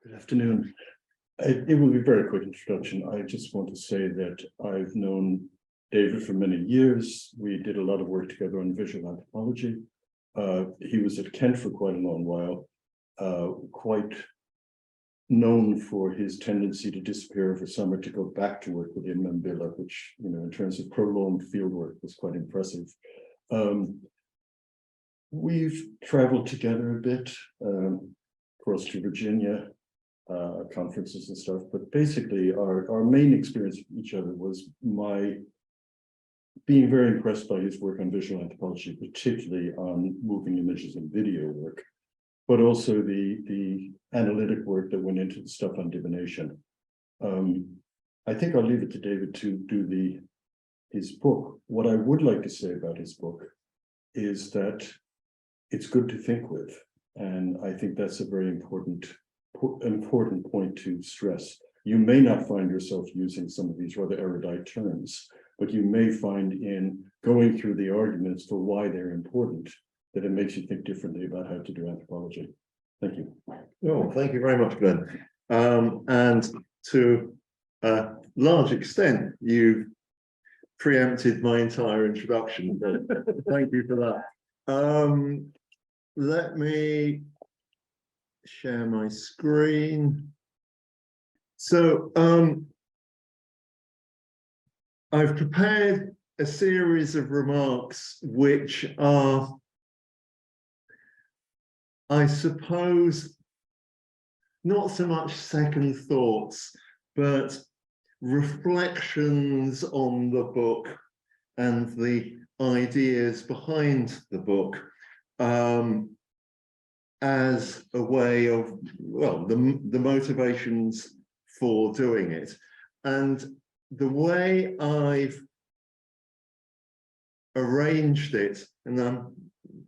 Good afternoon. It will be a very quick introduction. I just want to say that I've known David for many years. We did a lot of work together on visual anthropology. He was at Kent for quite a long while, quite known for his tendency to disappear over summer to go back to work with Mambilla, which, you know, in terms of prolonged field work was quite impressive. We've traveled together a bit, across to Virginia, conferences and stuff, but basically our main experience with each other was my being very impressed by his work on visual anthropology, particularly on moving images and video work, but also the analytic work that went into the stuff on divination. I think I'll leave it to David to do his book. What I would like to say about his book is that it's good to think with, and I think that's a very important point to stress. You may not find yourself using some of these rather erudite terms, but you may find in going through the arguments for why they're important that it makes you think differently about how to do anthropology. Thank you. Oh, thank you very much, Glenn. And to a large extent, you've preempted my entire introduction. Thank you for that. Let me share my screen. So I've prepared a series of remarks which are, I suppose, not so much second thoughts, but reflections on the book and the ideas behind the book, as a way of, well, the motivations for doing it. And the way I've arranged it, and I'm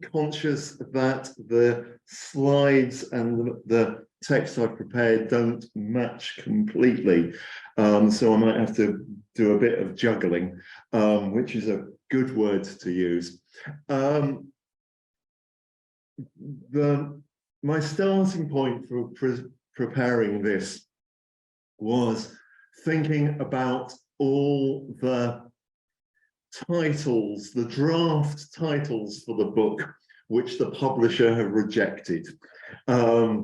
conscious that the slides and the text I've prepared don't match completely, so I might have to do a bit of juggling, which is a good word to use. My starting point for preparing this was thinking about all the titles, the draft titles for the book, which the publisher have rejected. I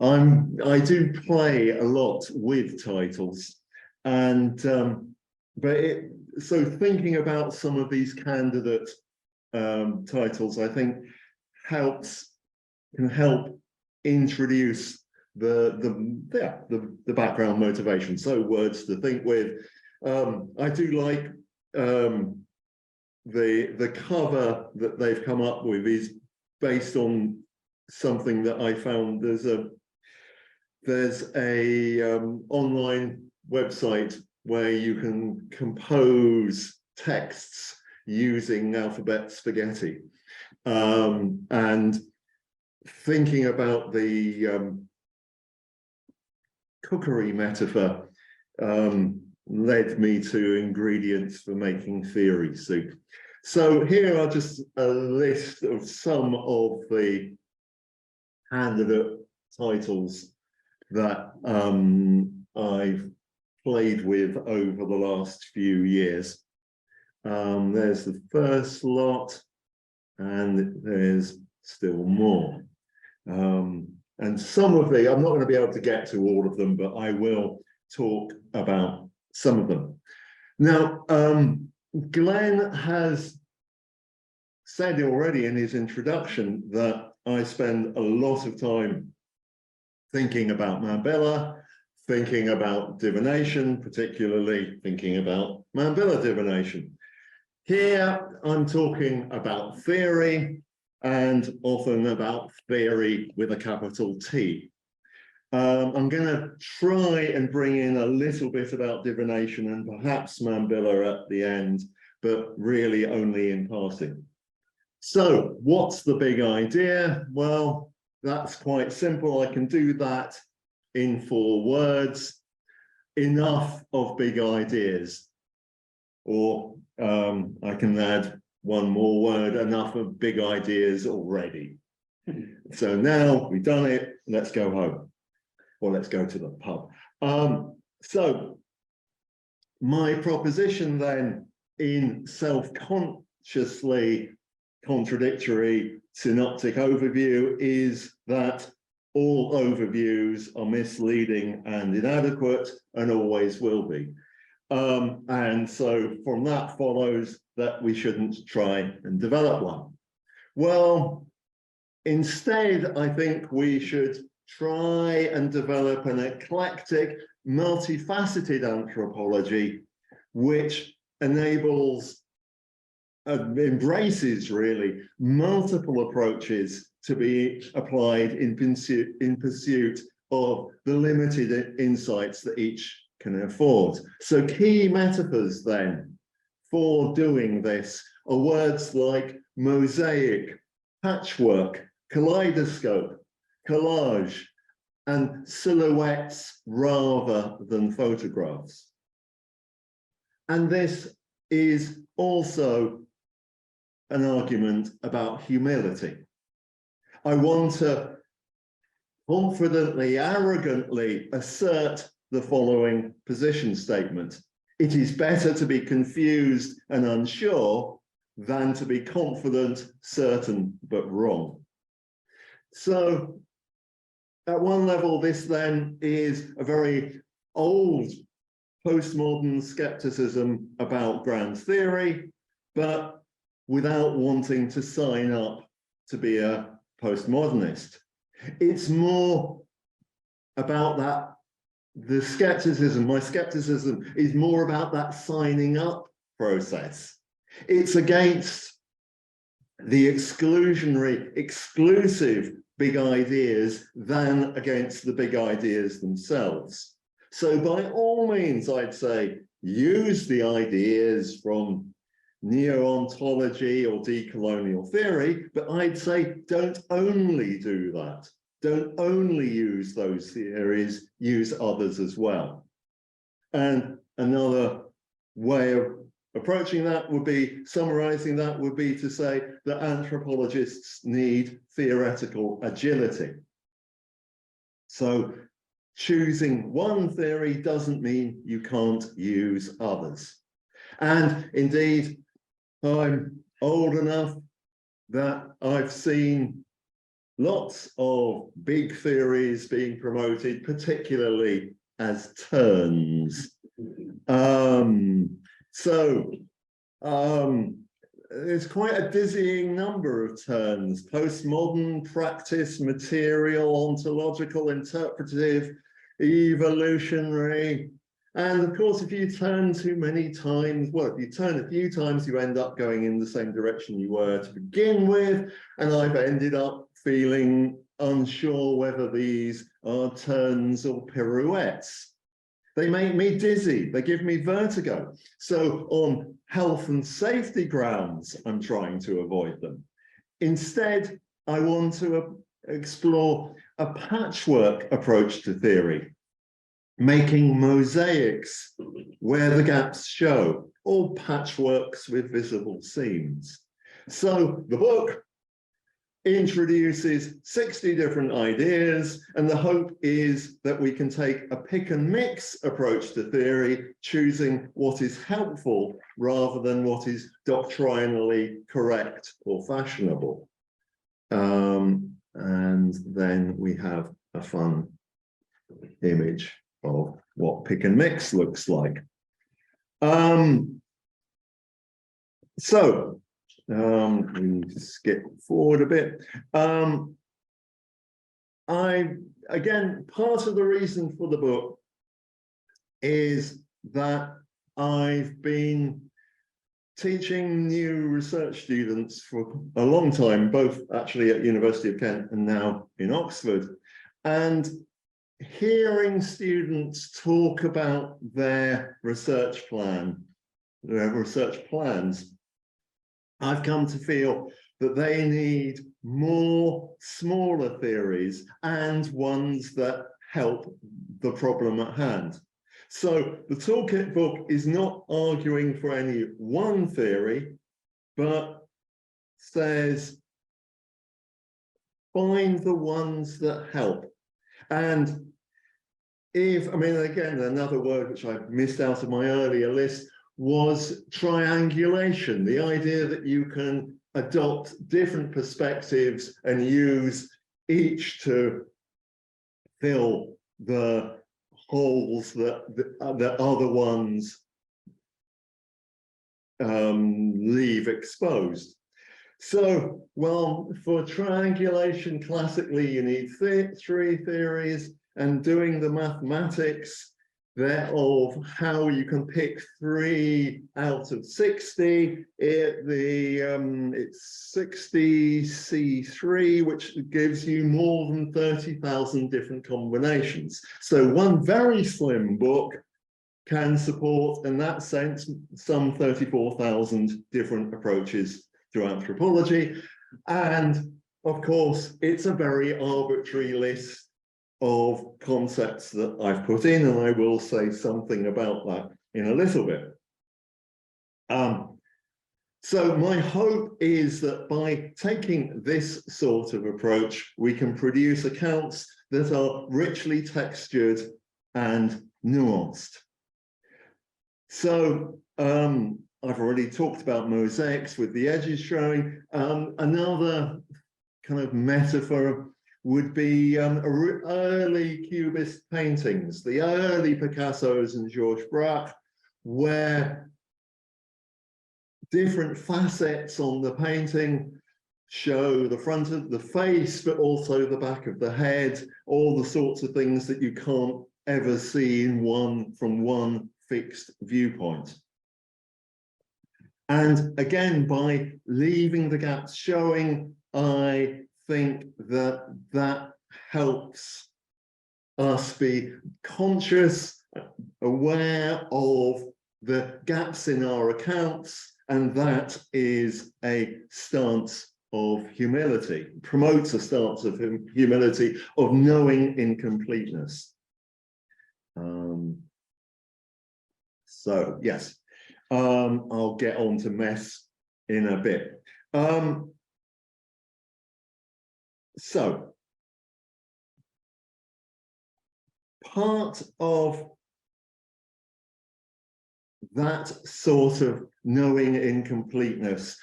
do play a lot with titles, and so thinking about some of these candidate titles, I think can help introduce the background motivation. So words to think with. I do like the cover that they've come up with is based on something that I found. There's a online website where you can compose texts using alphabet spaghetti, and thinking about the cookery metaphor led me to ingredients for making theory soup. So here are just a list of some of the candidate titles that I've played with over the last few years. There's the first lot, and there's still more. And some of I'm not going to be able to get to all of them, but I will talk about some of them. Now, Glenn has said already in his introduction that I spend a lot of time thinking about Mambilla, thinking about divination, particularly thinking about Mambilla divination. Here, I'm talking about theory, and often about theory with a capital T. I'm going to try and bring in a little bit about divination and perhaps Mambilla at the end, but really only in passing. So what's the big idea? Well, that's quite simple. I can do that in 4 words. Enough of big ideas. Or I can add one more word, enough of big ideas already. So now we've done it, let's go home. or let's go to the pub. So my proposition then in self-consciously contradictory synoptic overview is that all overviews are misleading and inadequate and always will be. And so from that follows that we shouldn't try and develop one. Well, instead, I think we should try and develop an eclectic, multifaceted anthropology, which enables, embraces really multiple approaches to be applied in pursuit of the limited insights that each can afford. So key metaphors then for doing this are words like mosaic, patchwork, kaleidoscope, collage, and silhouettes rather than photographs. And this is also an argument about humility. I want to confidently, arrogantly assert the following position statement. It is better to be confused and unsure than to be confident, certain, but wrong. So at one level, this then is a very old postmodern skepticism about grand theory, but without wanting to sign up to be a postmodernist. It's more about that, the skepticism, my skepticism is more about that signing up process. It's against the exclusionary, exclusive big ideas than against the big ideas themselves. So by all means, I'd say, use the ideas from neo-ontology or decolonial theory, but I'd say don't only do that. Don't only use those theories, use others as well. And another way of approaching that would be, summarizing that would be to say that anthropologists need theoretical agility. So choosing one theory doesn't mean you can't use others. And indeed, I'm old enough that I've seen lots of big theories being promoted, particularly as turns. There's quite a dizzying number of turns: postmodern, practice, material, ontological, interpretive, evolutionary. And of course, if you turn too many times, well, if you turn a few times, you end up going in the same direction you were to begin with. And I've ended up feeling unsure whether these are turns or pirouettes. They make me dizzy, they give me vertigo. So on health and safety grounds, I'm trying to avoid them. Instead, I want to explore a patchwork approach to theory, making mosaics where the gaps show, or patchworks with visible seams. So the book introduces 60 different ideas, and the hope is that we can take a pick and mix approach to theory, choosing what is helpful rather than what is doctrinally correct or fashionable. And then we have a fun image of what pick and mix looks like. We need to skip forward a bit. Again, part of the reason for the book is that I've been teaching new research students for a long time, both actually at University of Kent and now in Oxford. And hearing students talk about their research plans, I've come to feel that they need more smaller theories and ones that help the problem at hand. So the toolkit book is not arguing for any one theory, but says, find the ones that help. And I mean, again, another word which I missed out of my earlier list was triangulation, the idea that you can adopt different perspectives and use each to fill the holes that other ones leave exposed. So, well, for triangulation, classically, you need three theories, and doing the mathematics thereof how you can pick 3 out of 60. It's 60 C3, which gives you more than 30,000 different combinations. So one very slim book can support, in that sense, some 34,000 different approaches to anthropology. And of course, it's a very arbitrary list of concepts that I've put in, and I will say something about that in a little bit. So my hope is that by taking this sort of approach, we can produce accounts that are richly textured and nuanced. So I've already talked about mosaics with the edges showing. Another kind of metaphor would be early Cubist paintings, the early Picassos and Georges Braque, where different facets on the painting show the front of the face, but also the back of the head, all the sorts of things that you can't ever see in from one fixed viewpoint. And again, by leaving the gaps showing, I think that helps us be conscious, aware of the gaps in our accounts, and that is a stance of humility, promotes a stance of humility, of knowing incompleteness. So yes, I'll get on to mess in a bit. So part of that sort of knowing incompleteness,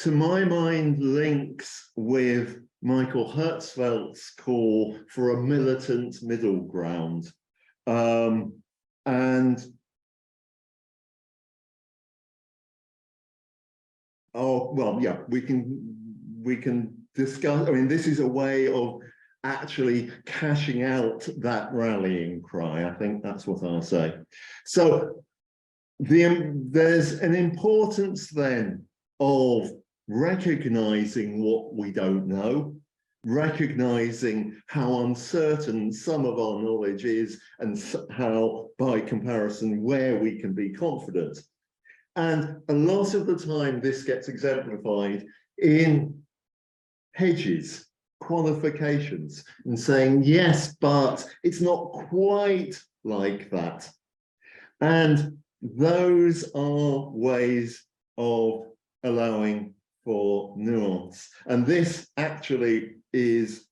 to my mind, links with Michael Herzfeldt's call for a militant middle ground. We can discuss. I mean, this is a way of actually cashing out that rallying cry. I think that's what I'll say. So there's an importance then of recognizing what we don't know, recognizing how uncertain some of our knowledge is, and how, by comparison, where we can be confident. And a lot of the time, this gets exemplified in hedges, qualifications, and saying, yes, but it's not quite like that. And those are ways of allowing for nuance. And this actually is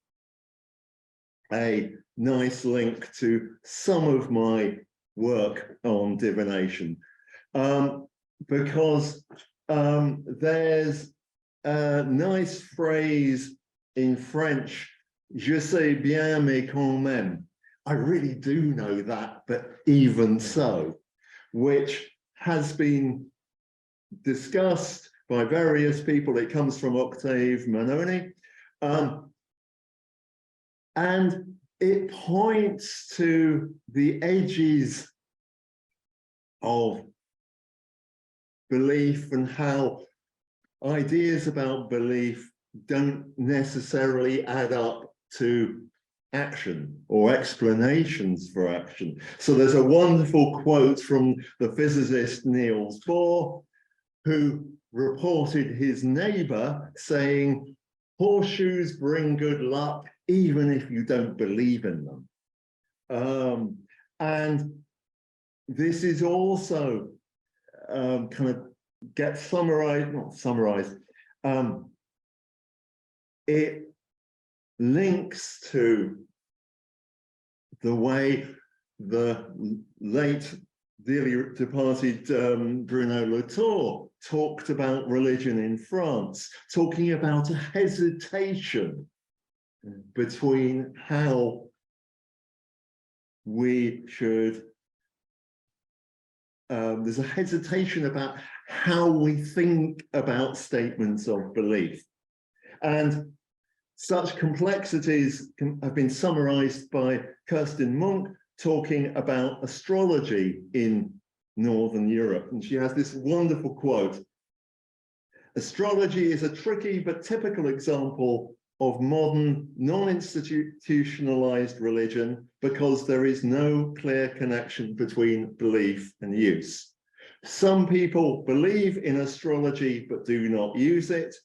a nice link to some of my work on divination, because there's a nice phrase in French, je sais bien mais quand même. I really do know that, but even so, which has been discussed by various people. It comes from Octave Manoni. And it points to the edges of belief and how ideas about belief don't necessarily add up to action or explanations for action. So there's a wonderful quote from the physicist Niels Bohr, who reported his neighbor saying, horseshoes bring good luck even if you don't believe in them. And this is also kind of gets summarized, not summarized, it links to the way the late dearly departed Bruno Latour talked about religion in France, talking about a hesitation between how we should, there's a hesitation about how we think about statements of belief. And such complexities have been summarized by Kirsten Monk, talking about astrology in Northern Europe. And she has this wonderful quote: "Astrology is a tricky but typical example of modern non-institutionalized religion because there is no clear connection between belief and use. Some people believe in astrology but do not use it.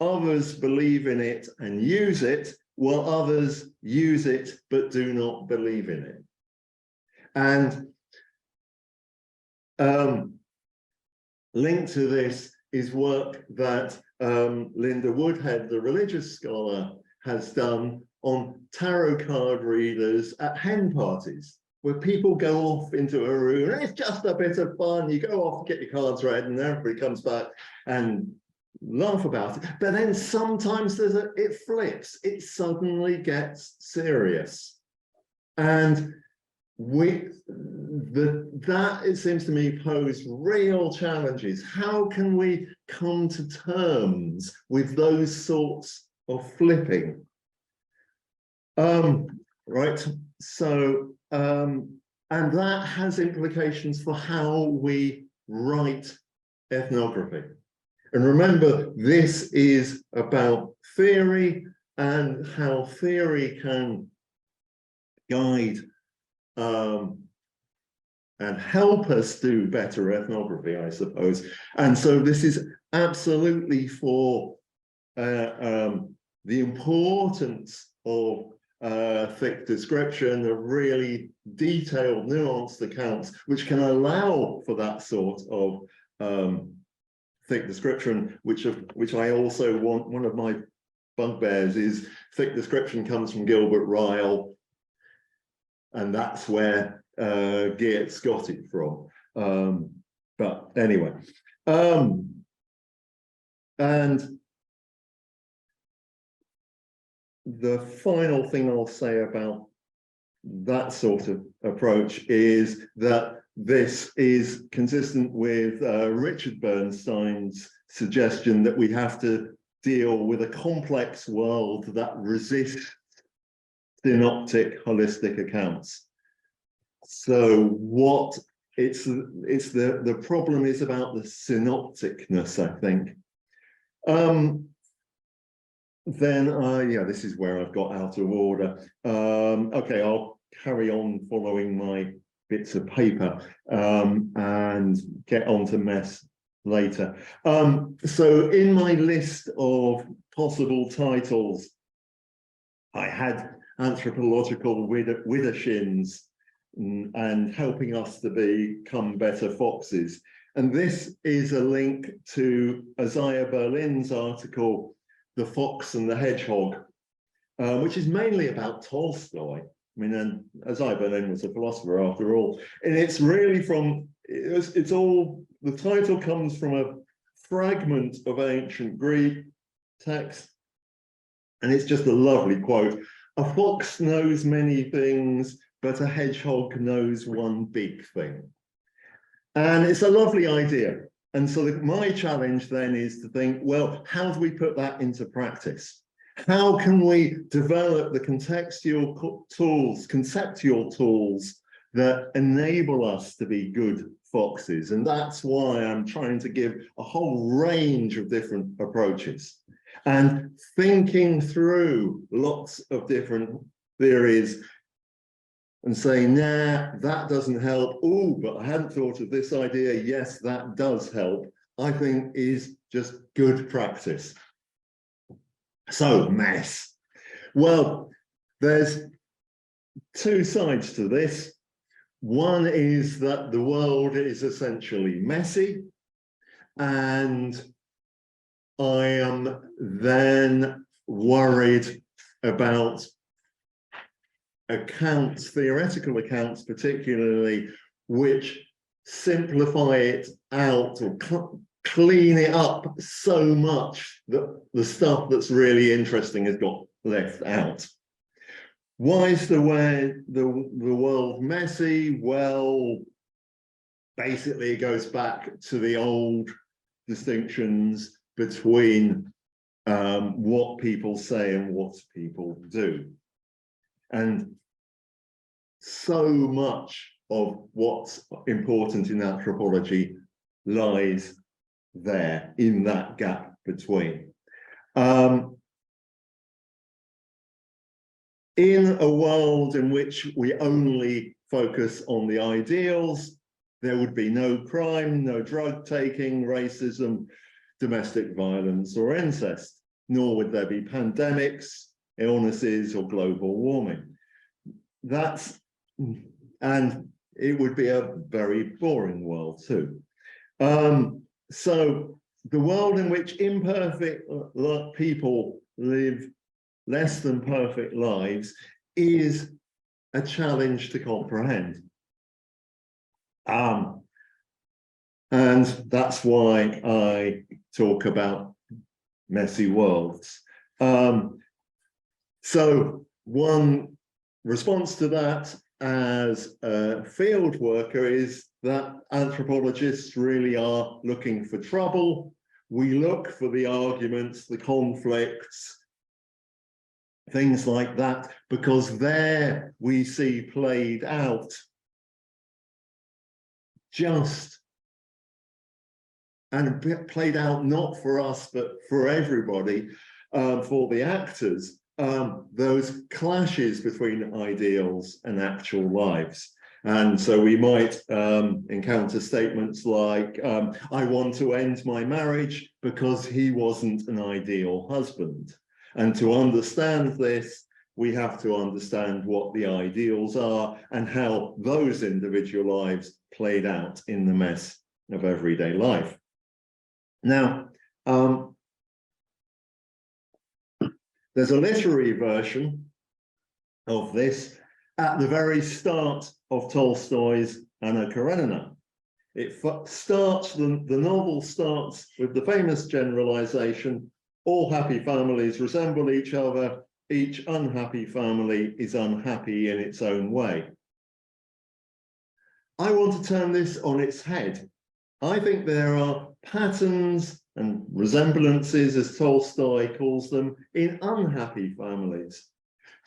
Others believe in it and use it, while others use it but do not believe in it." And linked to this is work that Linda Woodhead, the religious scholar, has done on tarot card readers at hen parties, where people go off into a room, and it's just a bit of fun. You go off, get your cards read, and everybody comes back and laugh about it. But then sometimes it flips. It suddenly gets serious. And that, it seems to me, pose real challenges. How can we come to terms with those sorts of flipping? Right, so and that has implications for how we write ethnography. And remember, this is about theory and how theory can guide and help us do better ethnography, I suppose. And so this is absolutely for the importance of thick description, of really detailed, nuanced accounts, which can allow for that sort of thick description, which I also want. One of my bugbears is thick description comes from Gilbert Ryle, and that's where Geertz got it from. But anyway, and the final thing I'll say about that sort of approach is that this is consistent with Richard Bernstein's suggestion that we have to deal with a complex world that resists synoptic holistic accounts. So what the problem is about the synopticness, I think. Then yeah, this is where I've got out of order. Okay, I'll carry on following my bits of paper and get on to mess later. So in my list of possible titles, I had Anthropological widdershins and helping us to become better foxes. And this is a link to Isaiah Berlin's article, The Fox and the Hedgehog, which is mainly about Tolstoy. I mean, and Isaiah Berlin was a philosopher after all. And it's really from, it's all, the title comes from a fragment of ancient Greek text. And it's just a lovely quote. "A fox knows many things, but a hedgehog knows one big thing." And it's a lovely idea. And so my challenge then is to think, well, how do we put that into practice? How can we develop the conceptual tools that enable us to be good foxes? And that's why I'm trying to give a whole range of different approaches and thinking through lots of different theories and saying, nah, that doesn't help. Oh, but I hadn't thought of this idea. Yes, that does help. I think is just good practice. So, mess. Well, there's two sides to this. One is that the world is essentially messy, and I am then worried about accounts, theoretical accounts particularly, which simplify it out or clean it up so much that the stuff that's really interesting has got left out. Why is the world messy? Well, basically it goes back to the old distinctions between what people say and what people do. And so much of what's important in anthropology lies there in that gap between. In a world in which we only focus on the ideals, there would be no crime, no drug taking, racism, domestic violence, or incest, nor would there be pandemics, illnesses, or global warming. And it would be a very boring world too. So the world in which imperfect people live less than perfect lives is a challenge to comprehend. And that's why I talk about messy worlds. So one response to that as a field worker is that anthropologists really are looking for trouble. We look for the arguments, the conflicts, things like that, because there we see played out played out not for us, but for everybody, for the actors, those clashes between ideals and actual lives. And so we might encounter statements like, I want to end my marriage because he wasn't an ideal husband. And to understand this, we have to understand what the ideals are and how those individual lives played out in the mess of everyday life. Now, there's a literary version of this at the very start of Tolstoy's Anna Karenina. The novel starts with the famous generalization, all happy families resemble each other, each unhappy family is unhappy in its own way. I want to turn this on its head. I think there are patterns and resemblances, as Tolstoy calls them, in unhappy families,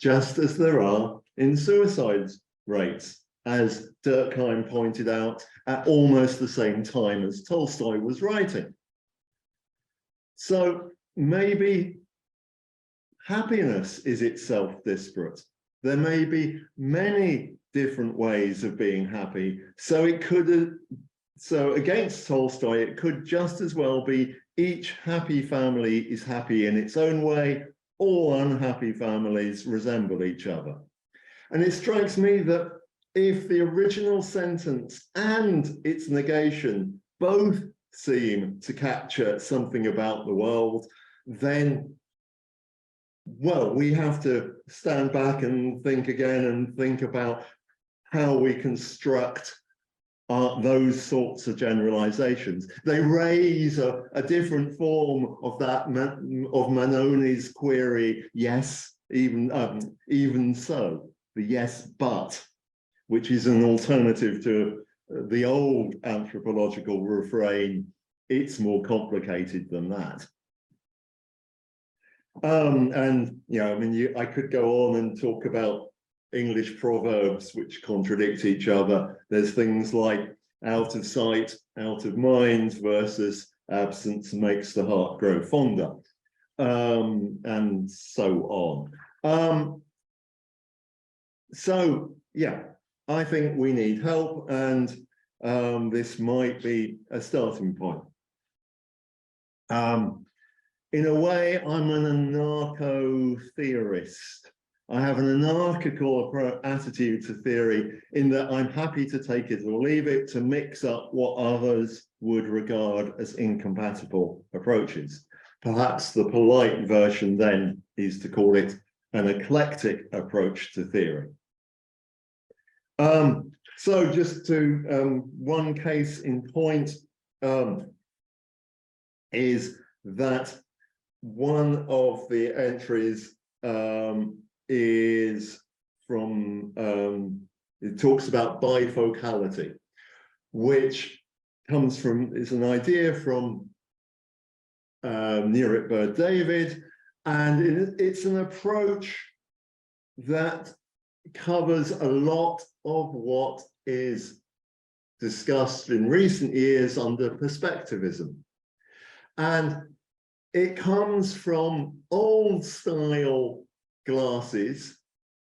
just as there are in suicide rates, as Durkheim pointed out at almost the same time as Tolstoy was writing. So maybe happiness is itself disparate. There may be many different ways of being happy. So against Tolstoy, it could just as well be each happy family is happy in its own way, all unhappy families resemble each other. And it strikes me that if the original sentence and its negation both seem to capture something about the world, then, well, we have to stand back and think again and think about how we construct those sorts of generalizations. They raise a different form of that of Manoni's query, yes, even so, the yes, but, which is an alternative to the old anthropological refrain, it's more complicated than that. And, you know, I mean, I could go on and talk about English proverbs which contradict each other. There's things like out of sight, out of mind versus absence makes the heart grow fonder, and so on. So, yeah, I think we need help, and this might be a starting point. In a way, I'm an anarcho-theorist. I have an anarchical attitude to theory in that I'm happy to take it or leave it, to mix up what others would regard as incompatible approaches. Perhaps the polite version then is to call it an eclectic approach to theory. So just to one case in point is that one of the entries is from, it talks about bifocality, which comes from, is an idea from Near It Bird David, and it's an approach that covers a lot of what is discussed in recent years under perspectivism. And it comes from old style glasses,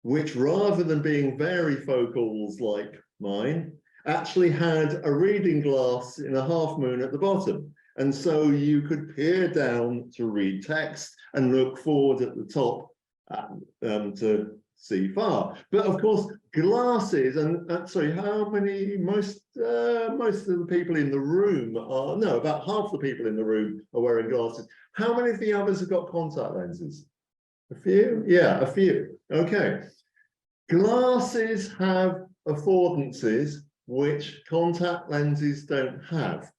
which rather than being varifocals like mine, actually had a reading glass in a half moon at the bottom. And so you could peer down to read text and look forward at the top to see far. But of course, glasses, and sorry, how many, most of the people in the room are, no, about half the people in the room are wearing glasses. How many of the others have got contact lenses? A few? Yeah, a few. Okay. Glasses have affordances which contact lenses don't have.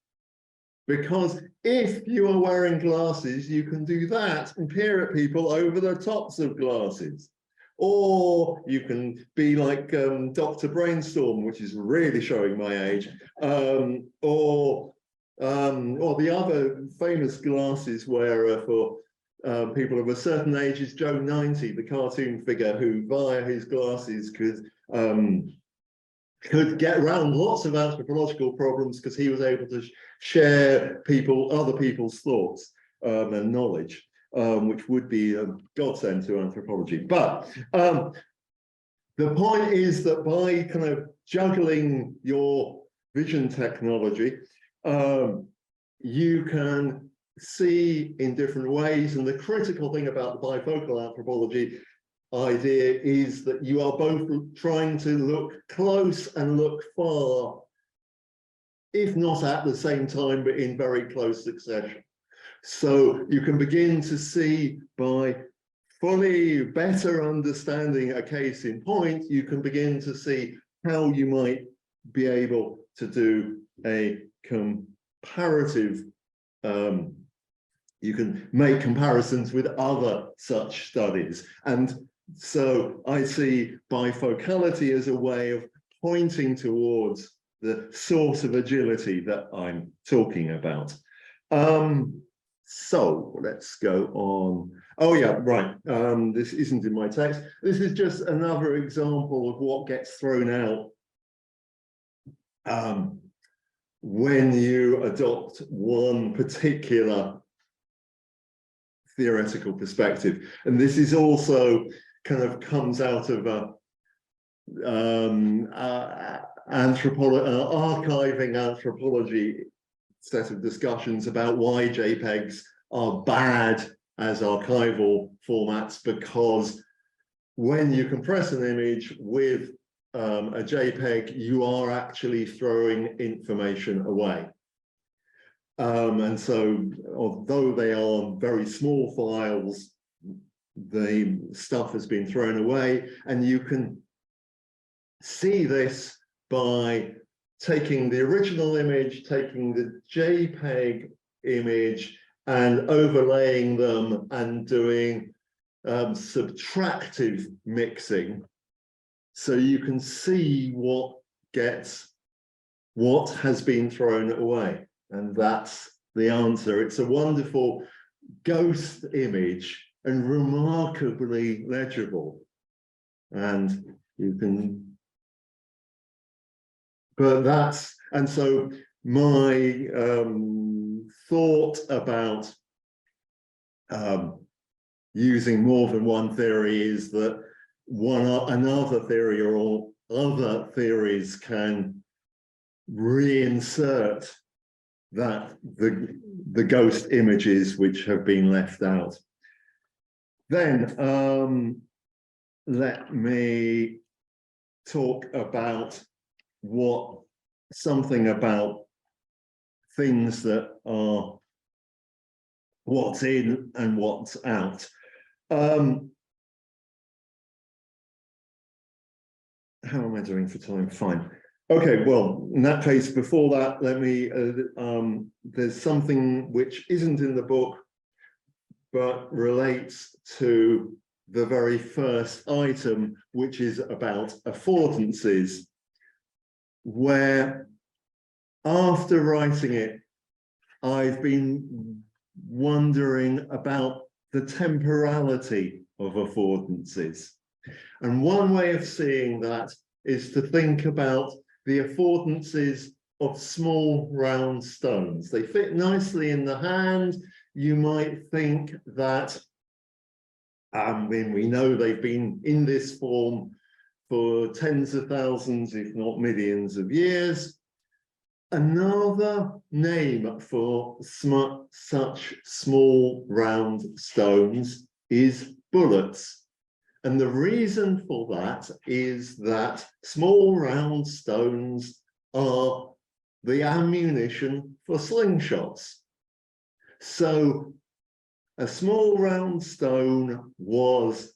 Because if you are wearing glasses, you can do that and peer at people over the tops of glasses. Or you can be like Dr. Brainstorm, which is really showing my age, or the other famous glasses wearer for people of a certain age is Joe 90, the cartoon figure who, via his glasses, could get around lots of anthropological problems because he was able to share other people's thoughts and knowledge, which would be a godsend to anthropology. But the point is that by kind of juggling your vision technology, you can see in different ways. And the critical thing about the bifocal anthropology idea is that you are both trying to look close and look far, if not at the same time, but in very close succession. So you can begin to see, by fully better understanding a case in point, you can begin to see how you might be able to do a comparative, you can make comparisons with other such studies. And so I see bifocality as a way of pointing towards the sort of agility that I'm talking about. So let's go on. Oh yeah, right. This isn't in my text. This is just another example of what gets thrown out when you adopt one particular theoretical perspective. And this is also kind of comes out of archiving anthropology set of discussions about why JPEGs are bad as archival formats, because when you compress an image with a JPEG, you are actually throwing information away. And so, although they are very small files, the stuff has been thrown away, and you can see this by taking the original image, taking the JPEG image and overlaying them and doing subtractive mixing. So you can see what has been thrown away. And that's the answer. It's a wonderful ghost image and remarkably legible. And you can, but that's, and so my thought about using more than one theory is that another theory or other theories can reinsert that the ghost images which have been left out. Then let me talk about something about things that are what's in and what's out. how am I doing for time? Fine. Okay, well, in that case, before that, let me, there's something which isn't in the book, but relates to the very first item, which is about affordances, where after writing it, I've been wondering about the temporality of affordances. And one way of seeing that is to think about the affordances of small round stones. They fit nicely in the hand. You might think that, when we know they've been in this form for tens of thousands, if not millions of years. Another name for such small round stones is bullets. And the reason for that is that small round stones are the ammunition for slingshots. So a small round stone was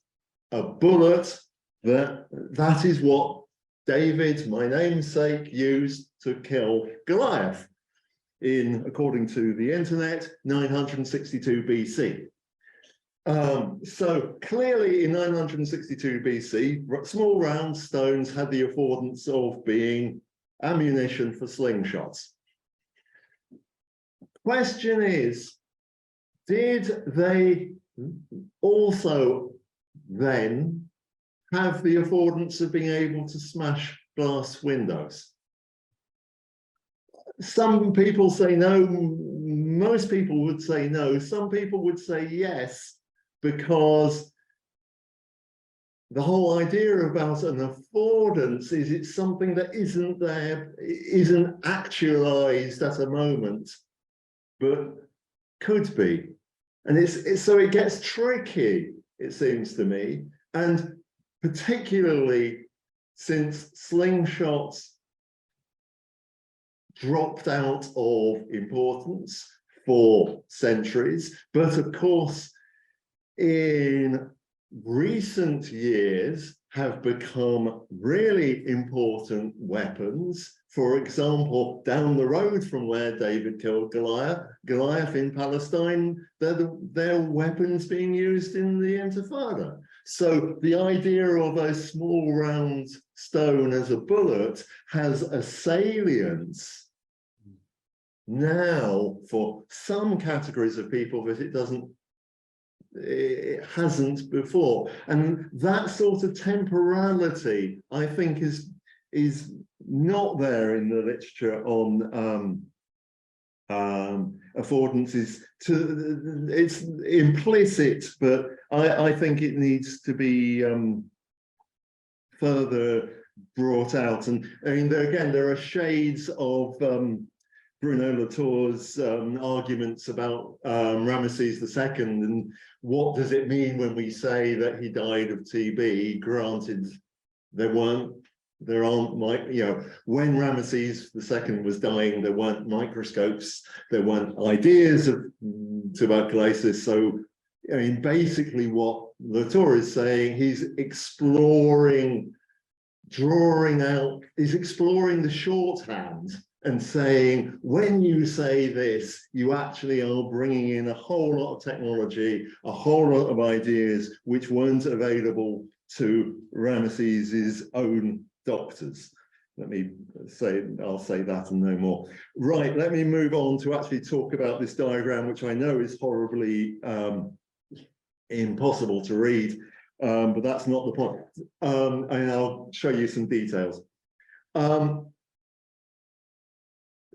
a bullet. That is what David, my namesake, used to kill Goliath in, according to the internet, 962 BC. So clearly in 962 BC, small round stones had the affordance of being ammunition for slingshots. Question is, did they also then have the affordance of being able to smash glass windows? Some people say no, most people would say no, some people would say yes, because the whole idea about an affordance is it's something that isn't there, isn't actualized at a moment, but could be. And so it gets tricky, it seems to me, and particularly since slingshots dropped out of importance for centuries, but of course in recent years have become really important weapons. For example, down the road from where David killed Goliath in Palestine, they're weapons being used in the Intifada. So the idea of a small round stone as a bullet has a salience now for some categories of people that it hasn't before. And that sort of temporality, I think, is not there in the literature on affordances. It's implicit, but I think it needs to be further brought out. And I mean, there are shades of Bruno Latour's arguments about Ramesses II and what does it mean when we say that he died of TB? Granted, there aren't, when Ramesses II was dying, there weren't microscopes, there weren't ideas of tuberculosis. So, I mean, basically what Latour is saying, he's exploring, he's exploring the shorthand and saying, when you say this, you actually are bringing in a whole lot of technology, a whole lot of ideas which weren't available to Ramesses's own doctors. Let me say, I'll say that and no more. Right, let me move on to actually talk about this diagram, which I know is horribly impossible to read, but that's not the point. And I'll show you some details.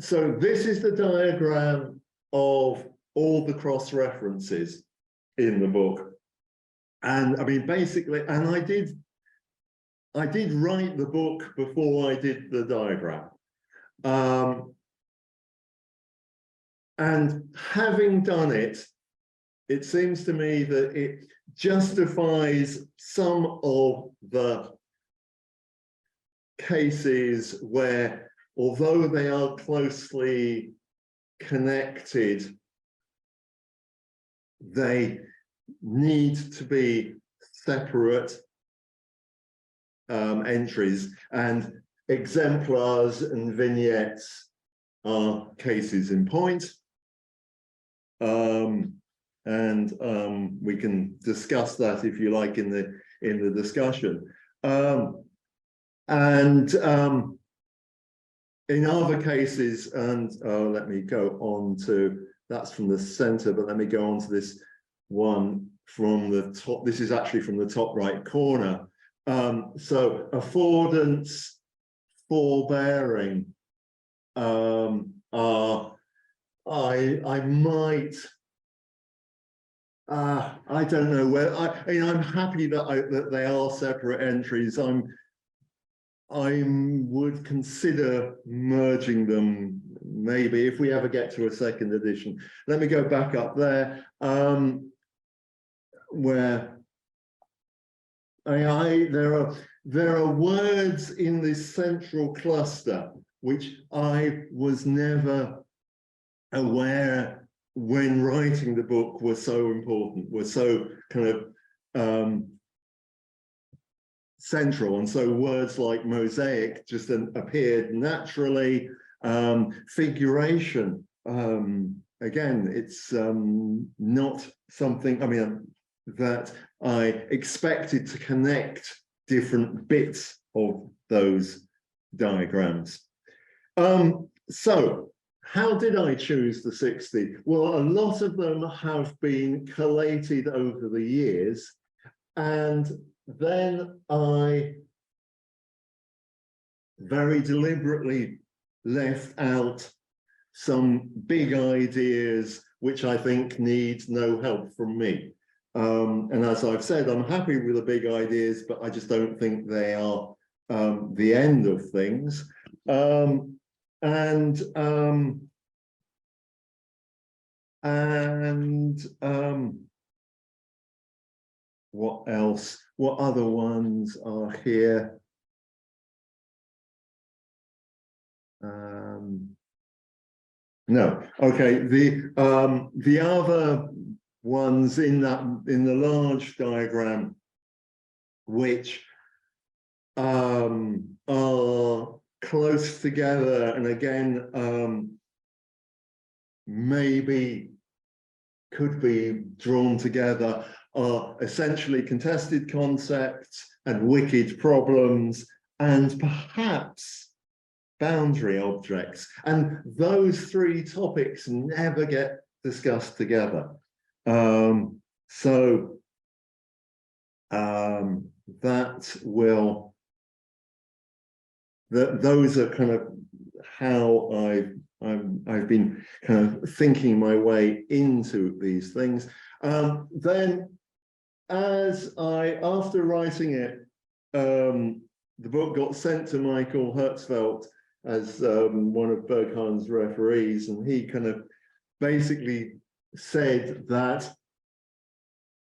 So this is the diagram of all the cross references in the book. And I mean, basically, and I did write the book before I did the diagram. And having done it, it seems to me that it justifies some of the cases where, although they are closely connected, they need to be separate entries, and exemplars and vignettes are cases in point. We can discuss that if you like in the discussion. In other cases, and let me go on to, that's from the center, but let me go on to this one from the top. This is actually from the top right corner. So affordance, forbearing, I might, I don't know where, I'm happy that they are separate entries. I would consider merging them, maybe if we ever get to a second edition. Let me go back up there, where there are words in this central cluster which I was never aware when writing the book were so important, were so kind of central. And so words like mosaic just appeared naturally. Figuration, again, it's not something, I mean, that I expected to connect different bits of those diagrams. So how did I choose the 60? Well, a lot of them have been collated over the years, and then I very deliberately left out some big ideas which I think need no help from me. And as I've said, I'm happy with the big ideas, but I just don't think they are the end of things. What else? What other ones are here? No. Okay. The other ones in the large diagram, which are close together, and again maybe could be drawn together, are essentially contested concepts and wicked problems, and perhaps boundary objects. And those three topics never get discussed together. Those are kind of how I've been kind of thinking my way into these things. Then, after writing it, the book got sent to Michael Hertzfeldt as one of Berghain's referees, and he kind of basically said that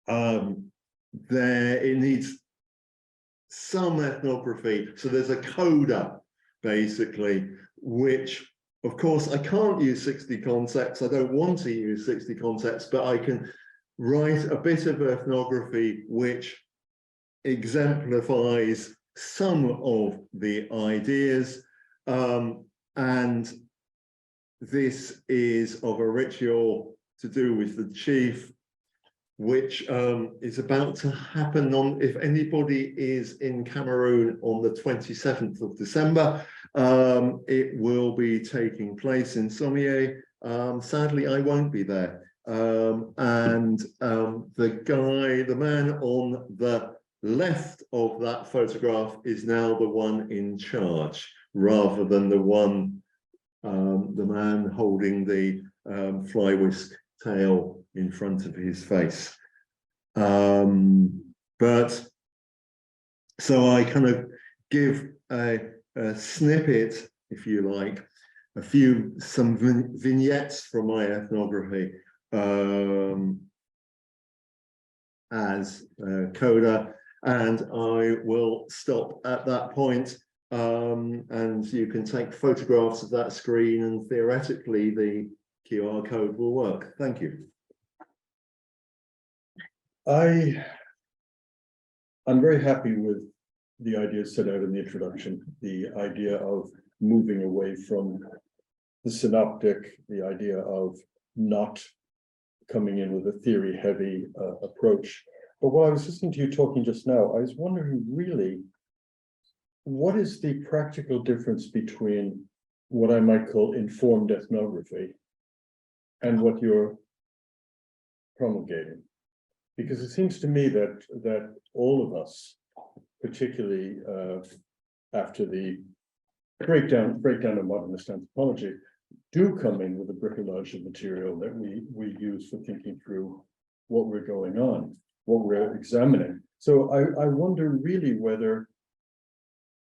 it needs some ethnography. So there's a coda, basically, which, of course, I can't use 60 concepts. I don't want to use 60 concepts, but I can write a bit of ethnography which exemplifies some of the ideas. And this is of a ritual to do with the chief, which is about to happen on, if anybody is in Cameroon on the 27th of December, it will be taking place in Sommier. Sadly, I won't be there. The man on the left of that photograph is now the one in charge, rather than the man holding the fly whisk tail in front of his face. But so I kind of give a snippet, if you like, some vignettes from my ethnography as coda, and I will stop at that point. And you can take photographs of that screen, and theoretically the QR code will work. Thank you. I'm very happy with the idea set out in the introduction, the idea of moving away from the synoptic, the idea of not coming in with a theory-heavy approach. But while I was listening to you talking just now, I was wondering really, what is the practical difference between what I might call informed ethnography and what you're promulgating? Because it seems to me that all of us, particularly after the breakdown of modernist anthropology, do come in with a bricolage of material that we use for thinking through what we're going on, what we're examining. So I wonder really whether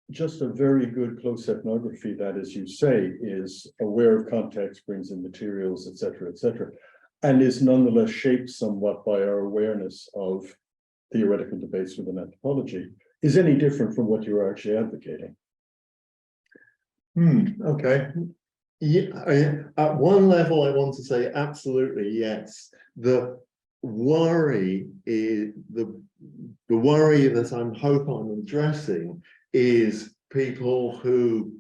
just a very good close ethnography that, as you say, is aware of context, brings in materials, et cetera, and is nonetheless shaped somewhat by our awareness of theoretical debates within anthropology, is any different from what you're actually advocating. Okay. Yeah, at one level, I want to say absolutely yes. The worry is the worry that I'm addressing is people who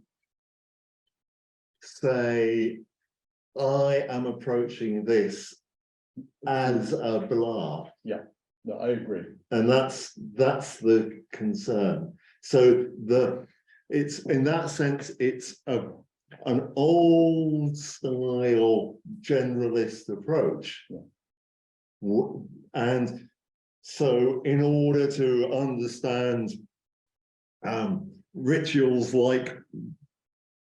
say, I am approaching this as a blah. Yeah, no, I agree. And that's the concern. So it's in that sense, it's an old style generalist approach. Yeah. And so in order to understand rituals like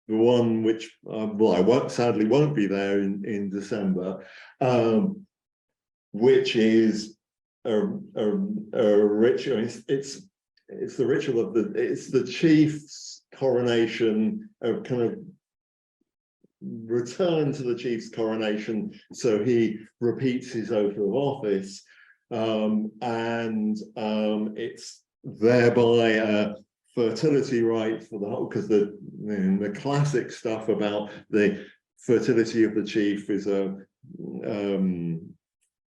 the one which, well, I sadly won't be there in December, which is a ritual. It's the ritual of it's the chief's coronation, a kind of return to the chief's coronation, so he repeats his oath of office, and it's thereby a fertility rite for the whole, because the classic stuff about the fertility of the chief is a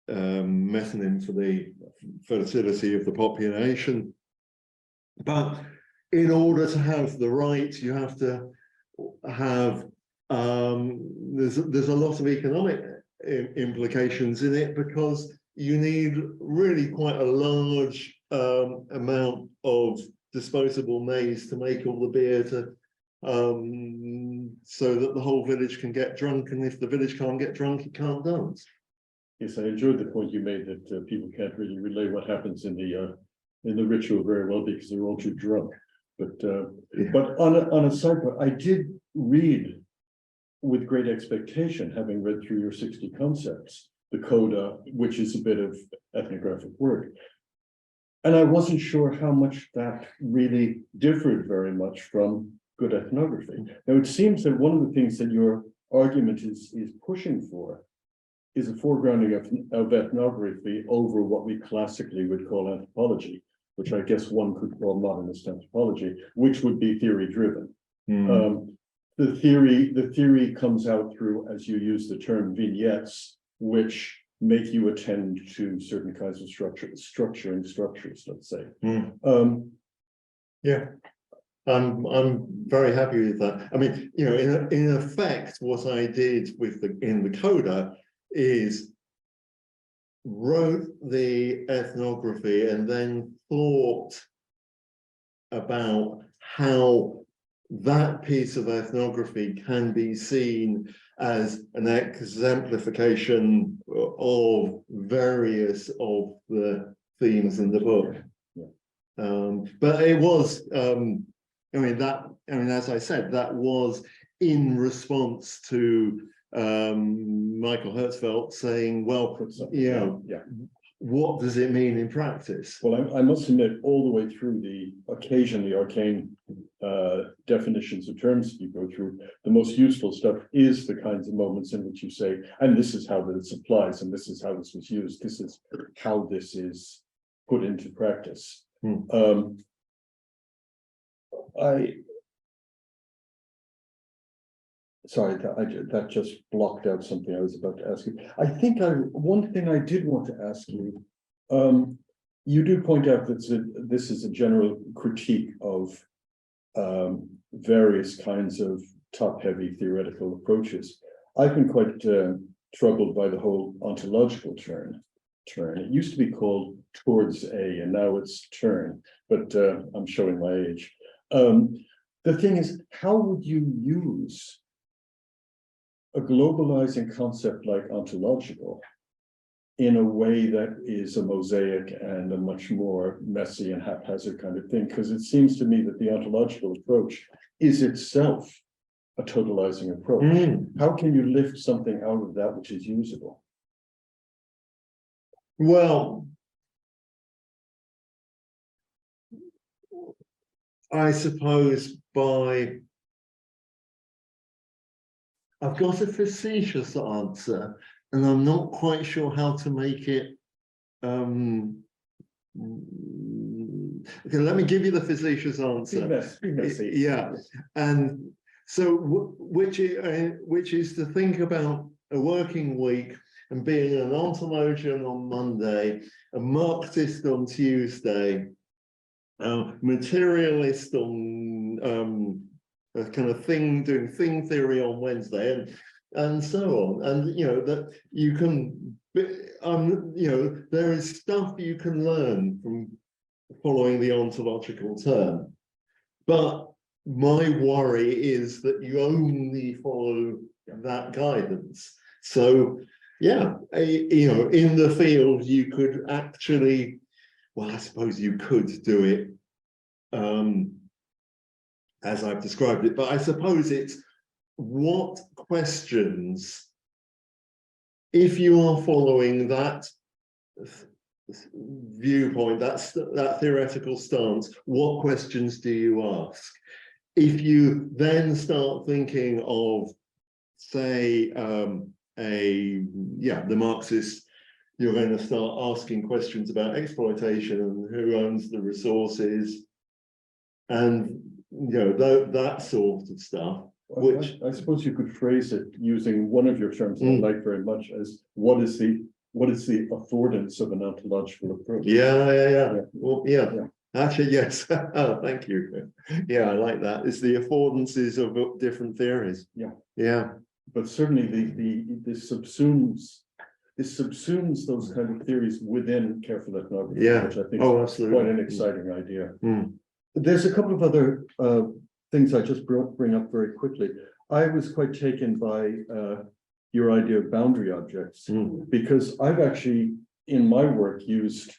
metonym for the fertility of the population. But in order to have the rite, you have to have there's a lot of economic implications in it, because you need really quite a large amount of disposable maize to make all the beer to so that the whole village can get drunk, and if the village can't get drunk, it can't dance. Yes, I enjoyed the point you made that people can't really relay what happens in the ritual very well because they're all too drunk. But yeah. But on a side point, I did read with great expectation, having read through your 60 concepts, the coda, which is a bit of ethnographic work. And I wasn't sure how much that really differed very much from good ethnography. Now, it seems that one of the things that your argument is pushing for is a foregrounding of ethnography over what we classically would call anthropology, which I guess one could call modernist anthropology, which would be theory-driven. The theory comes out through, as you use the term, vignettes, which make you attend to certain kinds of structuring structures, let's say. Yeah, I'm very happy with that. I mean, you know, in effect, what I did with in the coda is wrote the ethnography and then thought about how that piece of ethnography can be seen as an exemplification of various of the themes in the book. Yeah. But it was, as I said, that was in response to Michael Hertzfeld saying, well, what does it mean in practice? Well, I must admit, all the way through the occasionally arcane definitions of terms that you go through, the most useful stuff is the kinds of moments in which you say, and this is how this applies, and this is how this was used, this is how this is put into practice. Sorry, that just blocked out something I was about to ask you. I think one thing I did want to ask you, you do point out that this is a general critique of various kinds of top-heavy theoretical approaches. I've been quite troubled by the whole ontological turn. It used to be called towards A, and now it's turn, but I'm showing my age. The thing is, how would you use a globalizing concept like ontological in a way that is a mosaic and a much more messy and haphazard kind of thing? Because it seems to me that the ontological approach is itself a totalizing approach. How can you lift something out of that which is usable? Well, I suppose I've got a facetious answer, and I'm not quite sure how to make it. Okay, let me give you the facetious answer. Be messy. Yeah, and so which is to think about a working week and being an ontologian on Monday, a Marxist on Tuesday, materialist on a kind of doing thing theory on Wednesday, and so on. And you know that you can, you know, there is stuff you can learn from following the ontological turn, but my worry is that you only follow that guidance. So yeah, you know, in the field you could actually, well, I suppose you could do it as I've described it, but I suppose it's what questions, if you are following that viewpoint, that theoretical stance, what questions do you ask? If you then start thinking of, say, the Marxist, you're going to start asking questions about exploitation and who owns the resources, and you know that sort of stuff. Which I suppose you could phrase it using one of your terms that I like very much as what is the affordance of an ontological approach? Yeah. Well, yeah. Actually, yes. Oh, thank you. Yeah, I like that. It's the affordances of different theories. Yeah. But certainly this subsumes those kind of theories within careful ethnography, which I think is quite an exciting idea. There's a couple of other things I just bring up very quickly. I was quite taken by your idea of boundary objects, because I've actually, in my work, used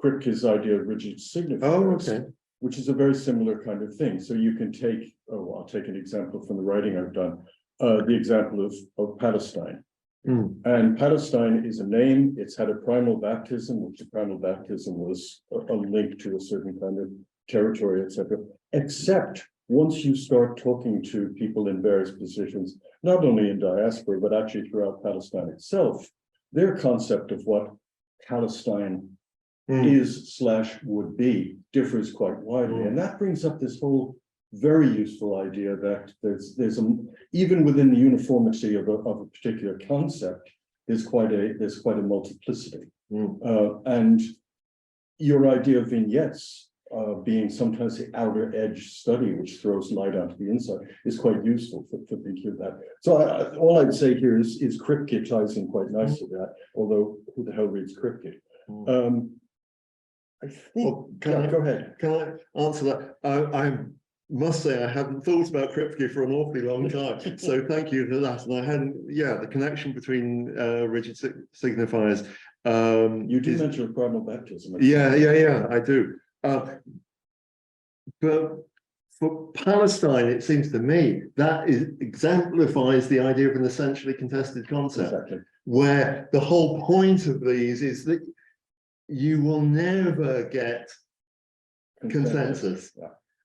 Kripke's idea of rigid signifiers, which is a very similar kind of thing. So you can take, I'll take an example from the writing I've done, the example of Palestine. And Palestine is a name. It's had a primal baptism, which the primal baptism was a link to a certain kind of territory, etc. Except once you start talking to people in various positions, not only in diaspora, but actually throughout Palestine itself, their concept of what Palestine is/would be differs quite widely. And that brings up this whole very useful idea that there's even within the uniformity of a particular concept, there's quite a multiplicity. And your idea of vignettes being sometimes the outer edge study, which throws light onto the inside, is quite useful for thinking of that. So all I'd say here is Kripke ties in quite nicely to that, although who the hell reads Kripke? I think, go ahead. Can I answer that? I must say I hadn't thought about Kripke for an awfully long time, so thank you for that. And I hadn't, the connection between rigid signifiers. You do mention primal baptism. Yeah, I do. But for Palestine, it seems to me that exemplifies the idea of an essentially contested concept, where the whole point of these is that you will never get consensus.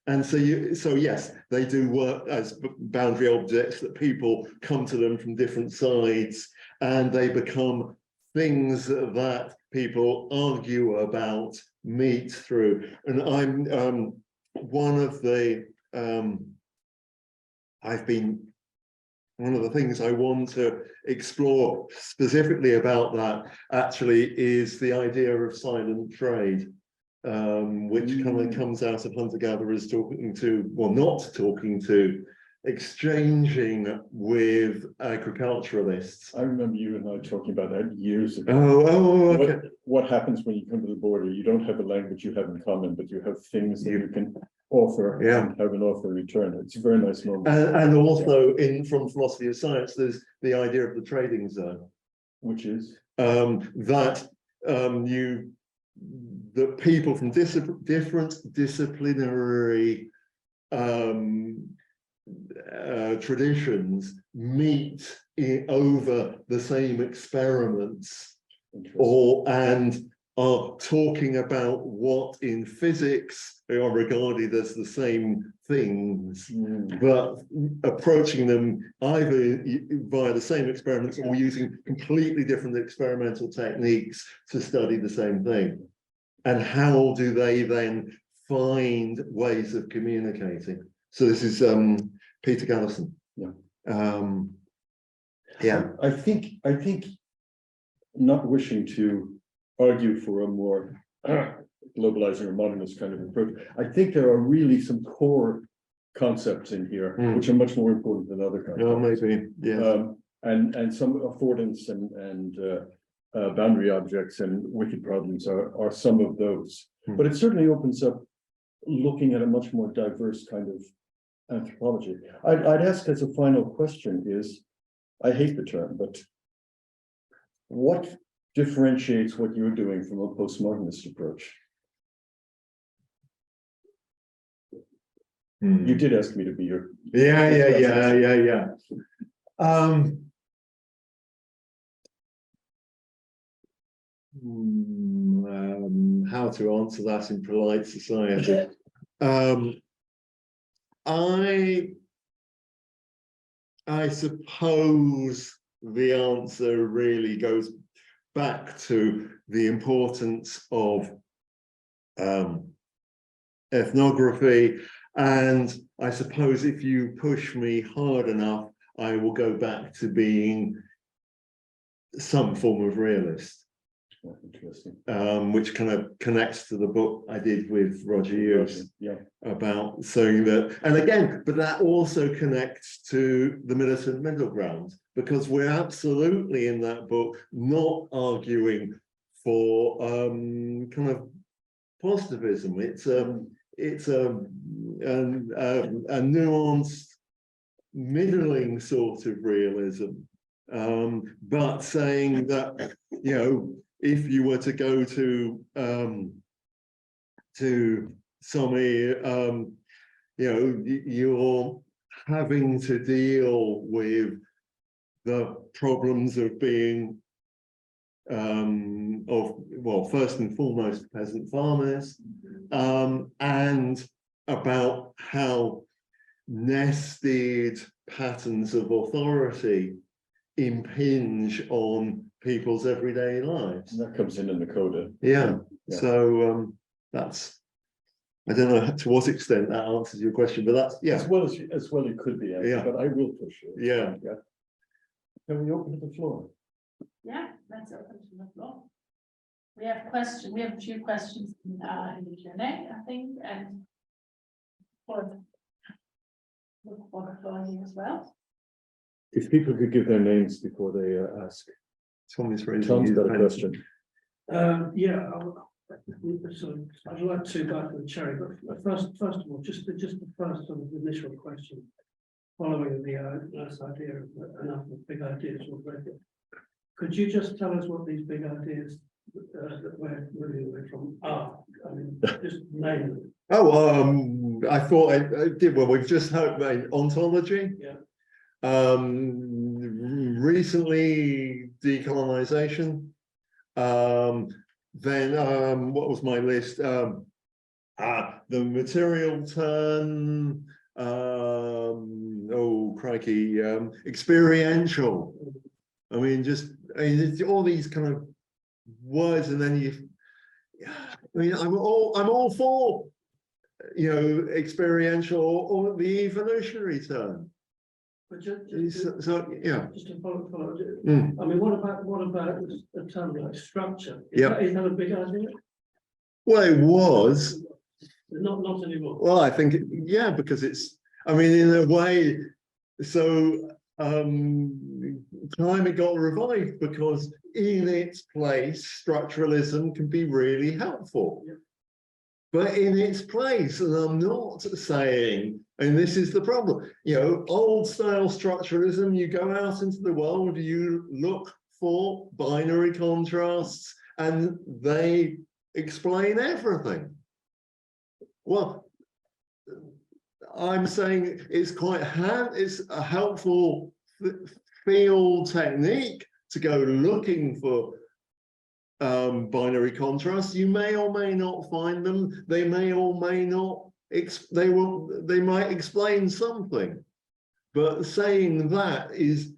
And so yes, they do work as boundary objects that people come to them from different sides, and they become things that people argue about, meet through. And I'm one of the I've been one of the things I want to explore specifically about that actually is the idea of silent trade, which kind of comes out of hunter-gatherers talking to, well, not talking to, exchanging with agriculturalists. I remember you and I talking about that years ago. Okay. What happens when you come to the border? You don't have a language you have in common, but you have things that you can offer and have an offer in return. It's a very nice moment. And also from philosophy of science, there's the idea of the trading zone, which is that that people from different disciplinary traditions meet over the same experiments, and are talking about what in physics are regarded as the same things, but approaching them either via the same experiments or using completely different experimental techniques to study the same thing. And how do they then find ways of communicating? So this is Peter Gallison. I think not wishing to argue for a more globalizing or modernist kind of approach, I think there are really some core concepts in here which are much more important than other concepts. Maybe, yeah. And some affordance and boundary objects and wicked problems are some of those. But it certainly opens up looking at a much more diverse kind of anthropology. I'd ask as a final question is, I hate the term, but what differentiates what you're doing from a postmodernist approach? You did ask me to be your... Yeah. How to answer that in polite society? I suppose the answer really goes back to the importance of ethnography, and I suppose if you push me hard enough, I will go back to being some form of realist. Interesting. Which kind of connects to the book I did with Roger Hughes about saying that, and again, but that also connects to the militant middle ground, because we're absolutely in that book not arguing for kind of positivism. It's a nuanced, middling sort of realism, but saying that, you know, if you were to go to some, you know, you're having to deal with the problems of being, well, first and foremost, peasant farmers, and about how nested patterns of authority impinge on people's everyday lives. And that comes in the coda. Yeah. So that's, I don't know to what extent that answers your question, but that's as well it could be answered, but I will push you. Yeah. Can we open to the floor? Yeah, let's open to the floor. We have questions. We have a few questions in the Q&A, I think, and for the floor here as well. If people could give their names before they ask. Tom's got a question. Yeah, so I'd like to go to the cherry, but first of all, just the first sort of initial question, following the nice idea of enough of big ideas already. Could you just tell us what these big ideas that we're moving away from are? I mean, just name them. Oh, I thought I did. Well, we've just heard about ontology. Yeah. Recently, decolonization. Then what was my list? The material turn. Oh crikey! Experiential. I mean, it's all these kind of words, and then I mean, I'm all for, you know, experiential or the evolutionary turn. But just yeah. just to follow, Mm. I mean, what about the term like structure? Yeah. Is that a big idea? Well, it was. Not anymore. Well, I think, yeah, because it's, I mean, in a way, so climate got revived because in its place, structuralism can be really helpful. Yeah. But in its place, and I'm not saying, and this is the problem, you know, old style structuralism, you go out into the world, you look for binary contrasts, and they explain everything. Well, I'm saying it's it's a helpful field technique to go looking for binary contrasts. You may or may not find them. They may or may not. They might explain something. But saying that is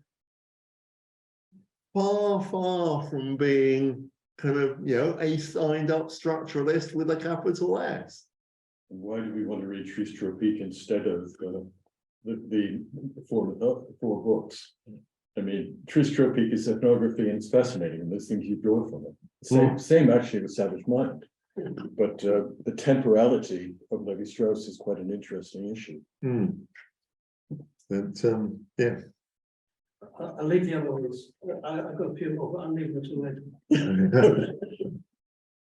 far from being kind of, you know, a signed up structuralist with a capital S. Why do we want to read Tris-Tropique instead of the four books? I mean, Tris-Tropique is ethnography and it's fascinating, and there's things you draw from it. Same actually with Savage Mind. But the temporality of Levi-Strauss is quite an interesting issue. But yeah. I'll leave the other ones. I've got a few more, but I'll leave them to later.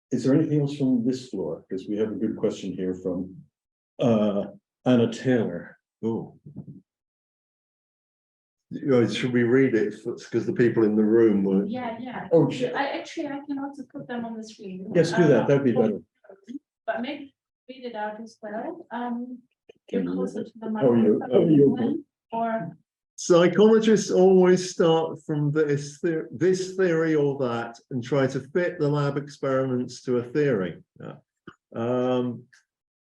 Is there anything else from this floor? Because we have a good question here from Anna Taylor. Oh. Should we read it? Because the people in the room were. Yeah. Oh, I can also put them on the screen. yes, do that. That'd be better. But maybe read it out as well. You're Can you- closer to the you- microphone. Or Psychologists always start from this theory or that and try to fit the lab experiments to a theory.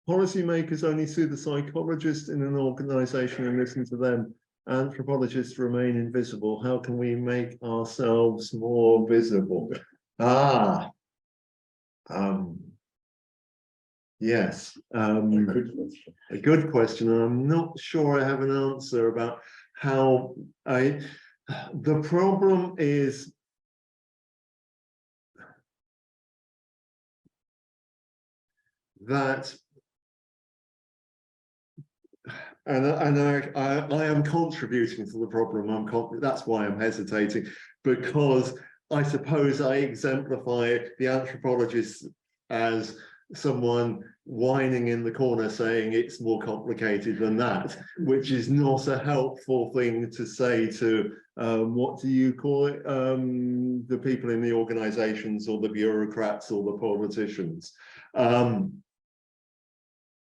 Policymakers only see the psychologist in an organization and listen to them. Anthropologists remain invisible. How can we make ourselves more visible? Yes, a good question. And I'm not sure I have an answer about how the problem is that, and I am contributing to the problem. That's why I'm hesitating, because I suppose I exemplify the anthropologist as someone whining in the corner saying it's more complicated than that, which is not a helpful thing to say to what do you call it, the people in the organizations or the bureaucrats or the politicians.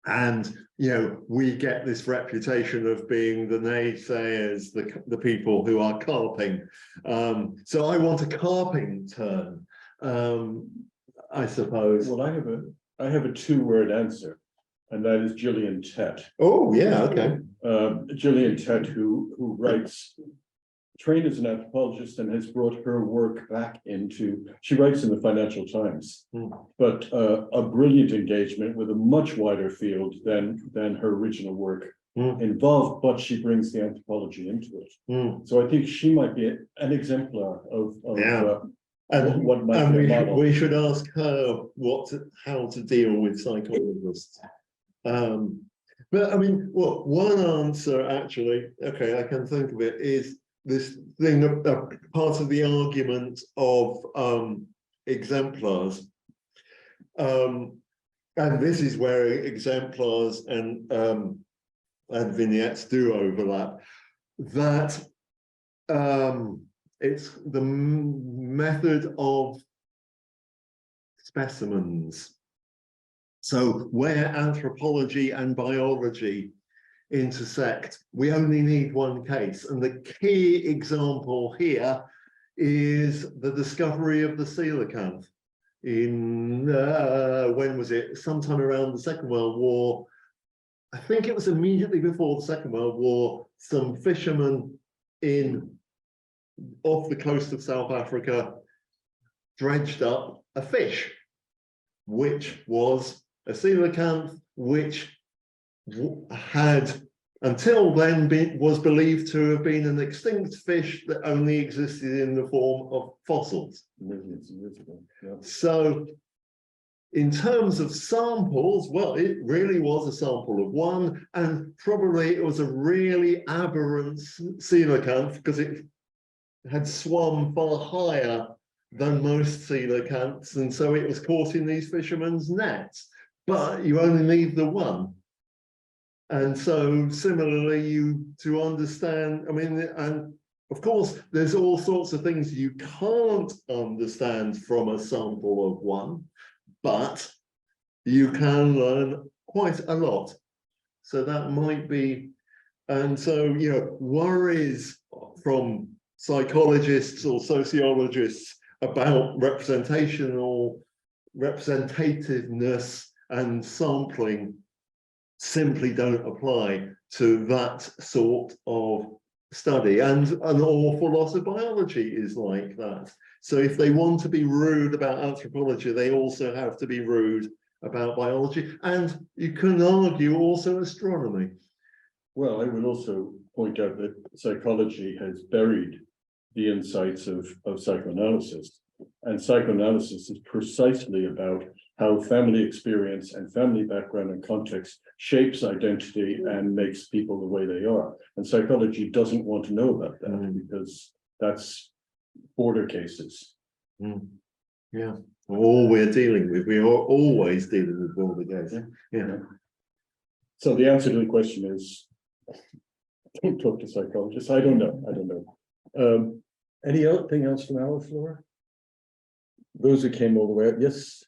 And you know, we get this reputation of being the naysayers, the people who are carping. So I want a carping turn, I suppose. Well, I have a two-word answer, and that is Gillian Tett. Oh, yeah, okay. Gillian Tett, who writes, trained as an anthropologist and has brought her work back into, she writes in the Financial Times, but a brilliant engagement with a much wider field than her original work involved, but she brings the anthropology into it. So I think she might be an exemplar of And, what might be a model. we should ask her how to deal with psychologists. But I mean, well, one answer actually, okay, I can think of it, is this thing, part of the argument of exemplars. And this is where exemplars and vignettes do overlap, that it's the method of specimens. So where anthropology and biology intersect, we only need one case. And the key example here is the discovery of the coelacanth in, when was it? Sometime around the Second World War. I think it was immediately before the Second World War. Some fishermen off the coast of South Africa dredged up a fish, which was a coelacanth, which had until then was believed to have been an extinct fish that only existed in the form of fossils. Millions of years ago. Yeah. So in terms of samples, well, it really was a sample of one, and probably it was a really aberrant coelacanth because it had swum far higher than most coelacanths, and so it was caught in these fishermen's nets. But you only need the one. And so similarly, to understand, I mean, and of course, there's all sorts of things you can't understand from a sample of one, but you can learn quite a lot. So that might be, and so, you know, worries from psychologists or sociologists about representational representativeness and sampling simply don't apply to that sort of study, and an awful lot of biology is like that. So if they want to be rude about anthropology, they also have to be rude about biology, and you can argue also astronomy. Well, I would also point out that psychology has buried the insights of psychoanalysis, and psychoanalysis is precisely about how family experience and family background and context shapes identity and makes people the way they are. And psychology doesn't want to know about that because that's border cases. Yeah, all we're dealing with, we are always dealing with border cases. Yeah. So the answer to the question is, don't talk to psychologists. I don't know. Anything else from Alice, Laura? Those who came all the way up, yes.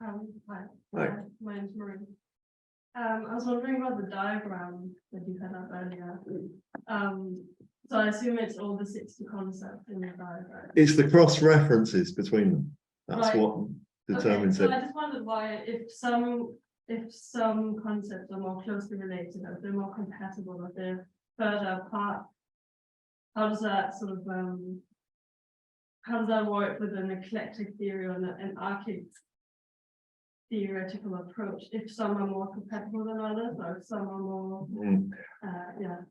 Hi. Hi. My name's Marie. I was wondering about the diagram that you had up earlier. So I assume it's all the 60 concepts in the diagram. It's the cross references between them. That's Right. what determines so it. I just wondered why, if some concepts are more closely related, if they're more compatible, if they're further apart, how does that sort of how does that work with an eclectic theory or an theoretical approach, if some are more compatible than others, or if some are more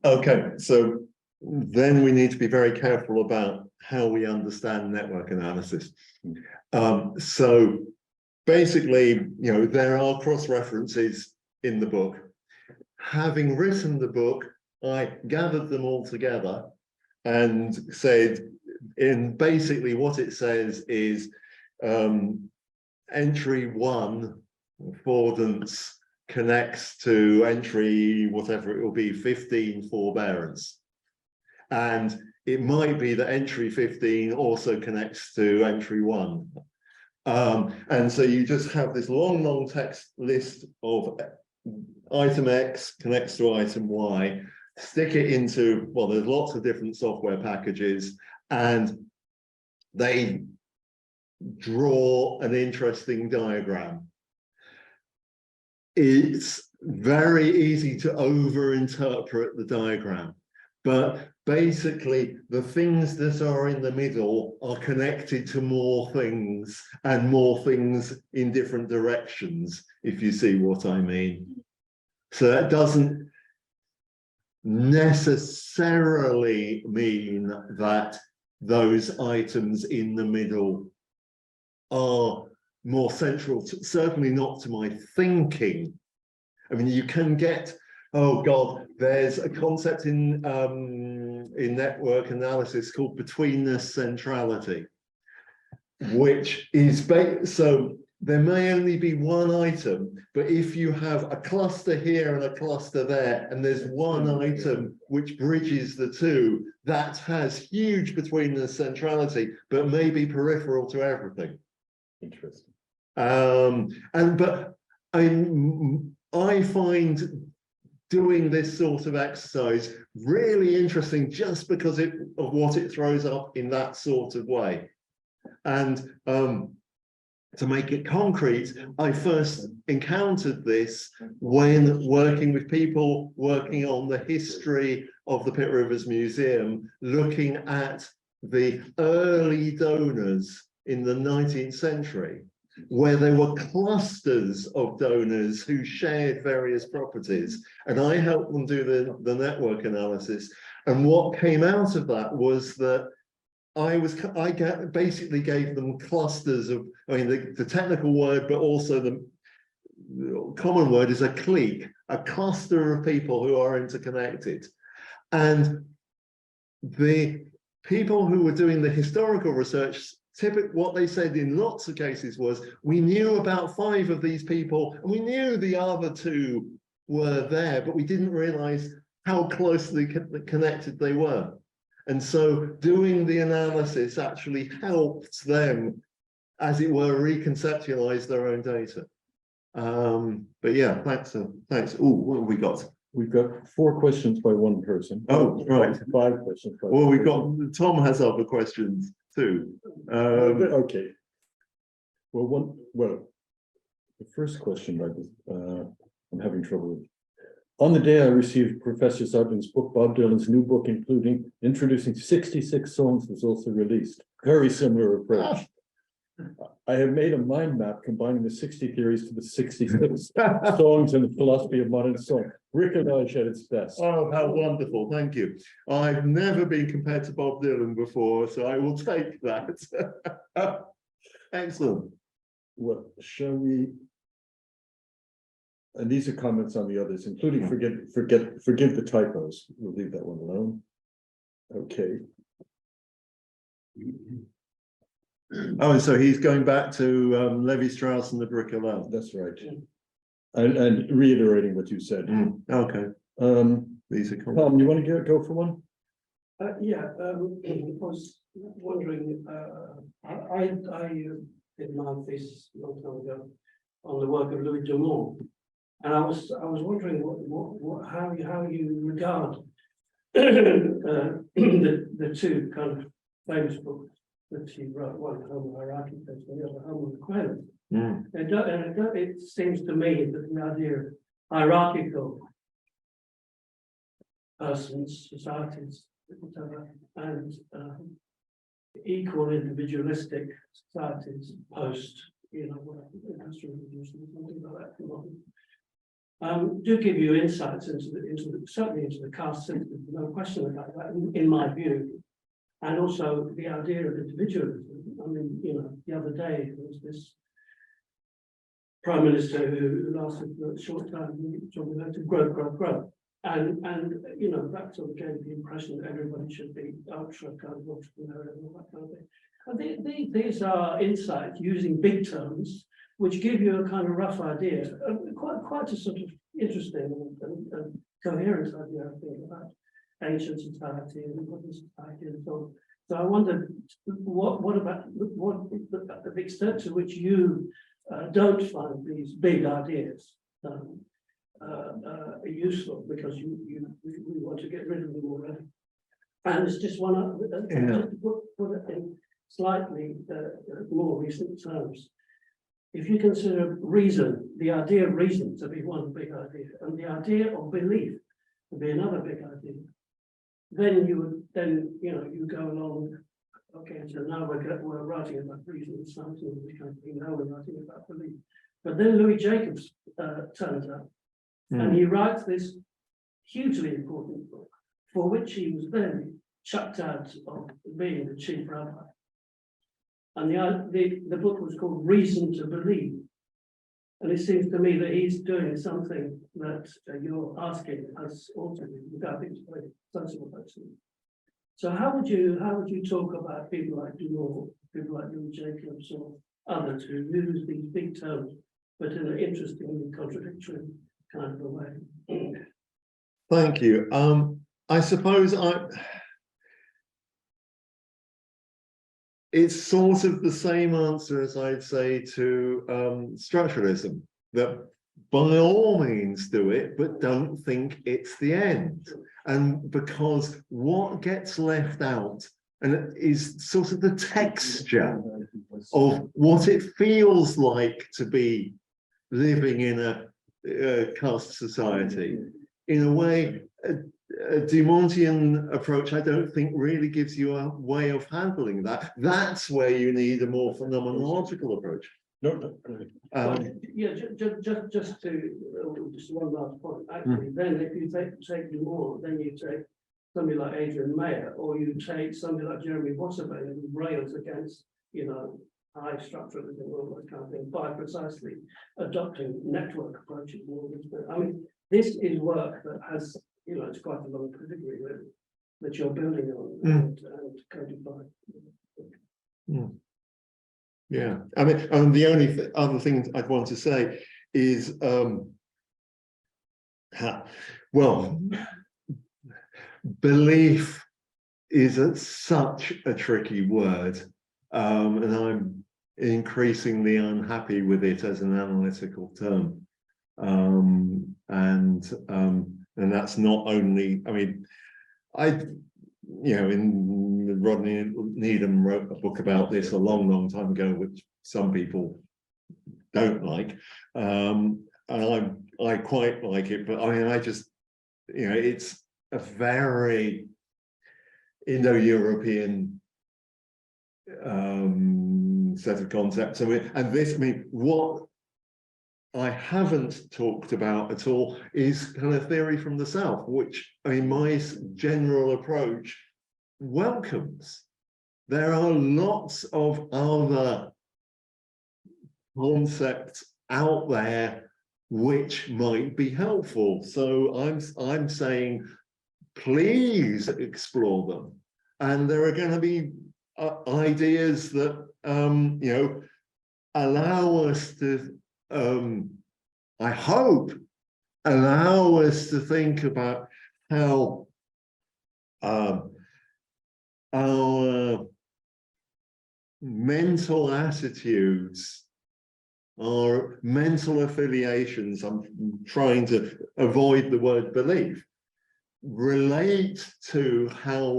Okay, so then we need to be very careful about how we understand network analysis. So basically, you know, there are cross-references in the book. Having written the book, I gathered them all together and said, in basically what it says is entry 1, affordance, connects to entry, whatever it will be, 15 forbearance. And it might be that entry 15 also connects to entry 1. And so you just have this long text list of item X connects to item Y, stick it into, well, there's lots of different software packages, and they draw an interesting diagram. It's very easy to overinterpret the diagram, but basically the things that are in the middle are connected to more things and more things in different directions, if you see what I mean. So that doesn't necessarily mean that those items in the middle are more central, certainly not to my thinking. I mean, you can get, oh God, there's a concept in network analysis called betweenness centrality, which is, so there may only be one item, but if you have a cluster here and a cluster there, and there's one item which bridges the two, that has huge betweenness centrality, but may be peripheral to everything. Interesting. But I find doing this sort of exercise really interesting just because of what it throws up in that sort of way. And to make it concrete, I first encountered this when working with people working on the history of the Pitt Rivers Museum, looking at the early donors in the 19th century. where there were clusters of donors who shared various properties, and I helped them do the network analysis. And what came out of that was that basically gave them clusters of, I mean, the technical word, but also the common word is a clique, a cluster of people who are interconnected. And the people who were doing the historical research, typically what they said in lots of cases was, we knew about 5 of these people and we knew the other 2 were there, but we didn't realize how closely connected they were. And so doing the analysis actually helped them, as it were, reconceptualize their own data. But yeah, thanks. Oh, what have we got? We've got 4 questions by one person. Oh, right. 5 questions. By Well, one we've got, Tom has other questions too. okay. Well, the first question, I'm having trouble with. On the day I received Professor Zeitlyn's book, Bob Dylan's new book, including introducing 66 songs, was also released. Very similar approach. I have made a mind map combining the 60 theories to the 66 songs in the philosophy of modern song. Bricolage at its best. Oh, how wonderful. Thank you. I've never been compared to Bob Dylan before, so I will take that. Excellent. Well, shall we? And these are comments on the others, including forgive the typos. We'll leave that one alone. Okay. Oh, and so he's going back to Levi-Strauss and the bricolage. That's right. And reiterating what you said. Okay. These are Tom, you want to go for one? Yeah, I was wondering, I did my thesis a long time ago on the work of Louis Dumont, and I was wondering how you regard the 2 kind of famous books that he wrote, one Homo Hierarchicus and the other Homo Equenus. And it seems to me that the idea of hierarchical persons, societies, whatever, and equal individualistic societies post, industrial revolution, something like that, do give you insights certainly into the caste system, no question about that, in my view. And also the idea of individualism. I mean, the other day there was this prime minister who lasted for a short time, talking about to grow. And that sort of gave the impression that everybody should be ultra kind of entrepreneurial and all that kind of thing. I think these are insights using big terms, which give you a kind of rough idea, quite a sort of interesting and coherent idea, I think, about ancient society and modern society and so on. So I wondered what about the extent to which you don't find these big ideas useful, because we want to get rid of them already. And it's just one just to put it in slightly more recent terms. If you consider reason, the idea of reason to be one big idea, and the idea of belief to be another big idea, then you go along. Okay, so now we're writing about reason and science, and now we're writing about belief. But then Louis Jacobs turns up, and he writes this hugely important book, for which he was then chucked out of being the chief rabbi. And the book was called Reason to Believe. And it seems to me that he's doing something that you're asking us all to do, which I think is very sensible, actually. So how would you talk about people like Dumont, people like Louis Jacobs, or others who use these big terms, but in an interestingly contradictory kind of a way? Thank you. I suppose it's sort of the same answer as I'd say to structuralism, that by all means do it, but don't think it's the end. And because what gets left out and is sort of the texture of what it feels like to be living in a caste society, in a way, a Dumontian approach, I don't think really gives you a way of handling that. That's where you need a more phenomenological approach. No, no, go ahead. Yeah, just one last point. Actually, then if you take more, then you take somebody like Adrian Mayer, or you take somebody like Jeremy Wasserman, who rails against, high structuralism and all that kind of thing, by precisely adopting network approaches. And all this. I mean, this is work that has, it's quite a long pedigree, really, that you're building on and codifying. Yeah, I mean, and the only other thing I'd want to say is, well, belief is such a tricky word, and I'm increasingly unhappy with it as an analytical term, and that's not only. I mean, in Rodney Needham wrote a book about this a long time ago, which some people don't like, and I quite like it, but I mean, I just, it's a very Indo-European set of concepts. And this, I mean, what I haven't talked about at all is kind of theory from the South, which, I mean, my general approach welcomes. There are lots of other concepts out there which might be helpful. So I'm saying, please explore them. And there are going to be ideas that allow us to, I hope, allow us to think about how our mental attitudes, our mental affiliations, I'm trying to avoid the word belief, relate to how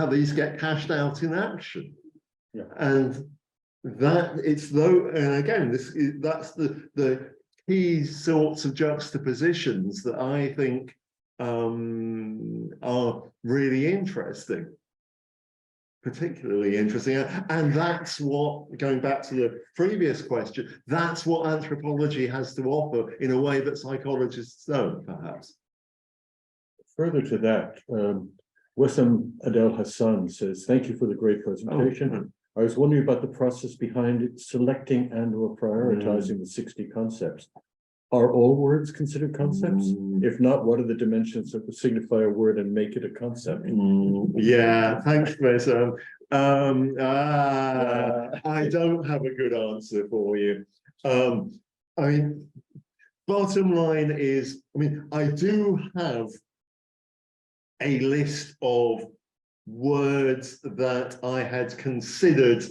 these get cashed out in action. Yeah. And that it's though, and again, that's the key sorts of juxtapositions that I think are really interesting, particularly interesting. And that's what, going back to the previous question, that's what anthropology has to offer in a way that psychologists don't, perhaps. Further to that, Wissam Adel Hassan says, thank you for the great presentation. I was wondering about the process behind it, selecting and or prioritizing the 60 concepts. Are all words considered concepts? If not, what are the dimensions that would signify a word and make it a concept? Yeah, thanks, Wissam. I don't have a good answer for you. I mean, bottom line is, I mean, I do have a list of words that I had considered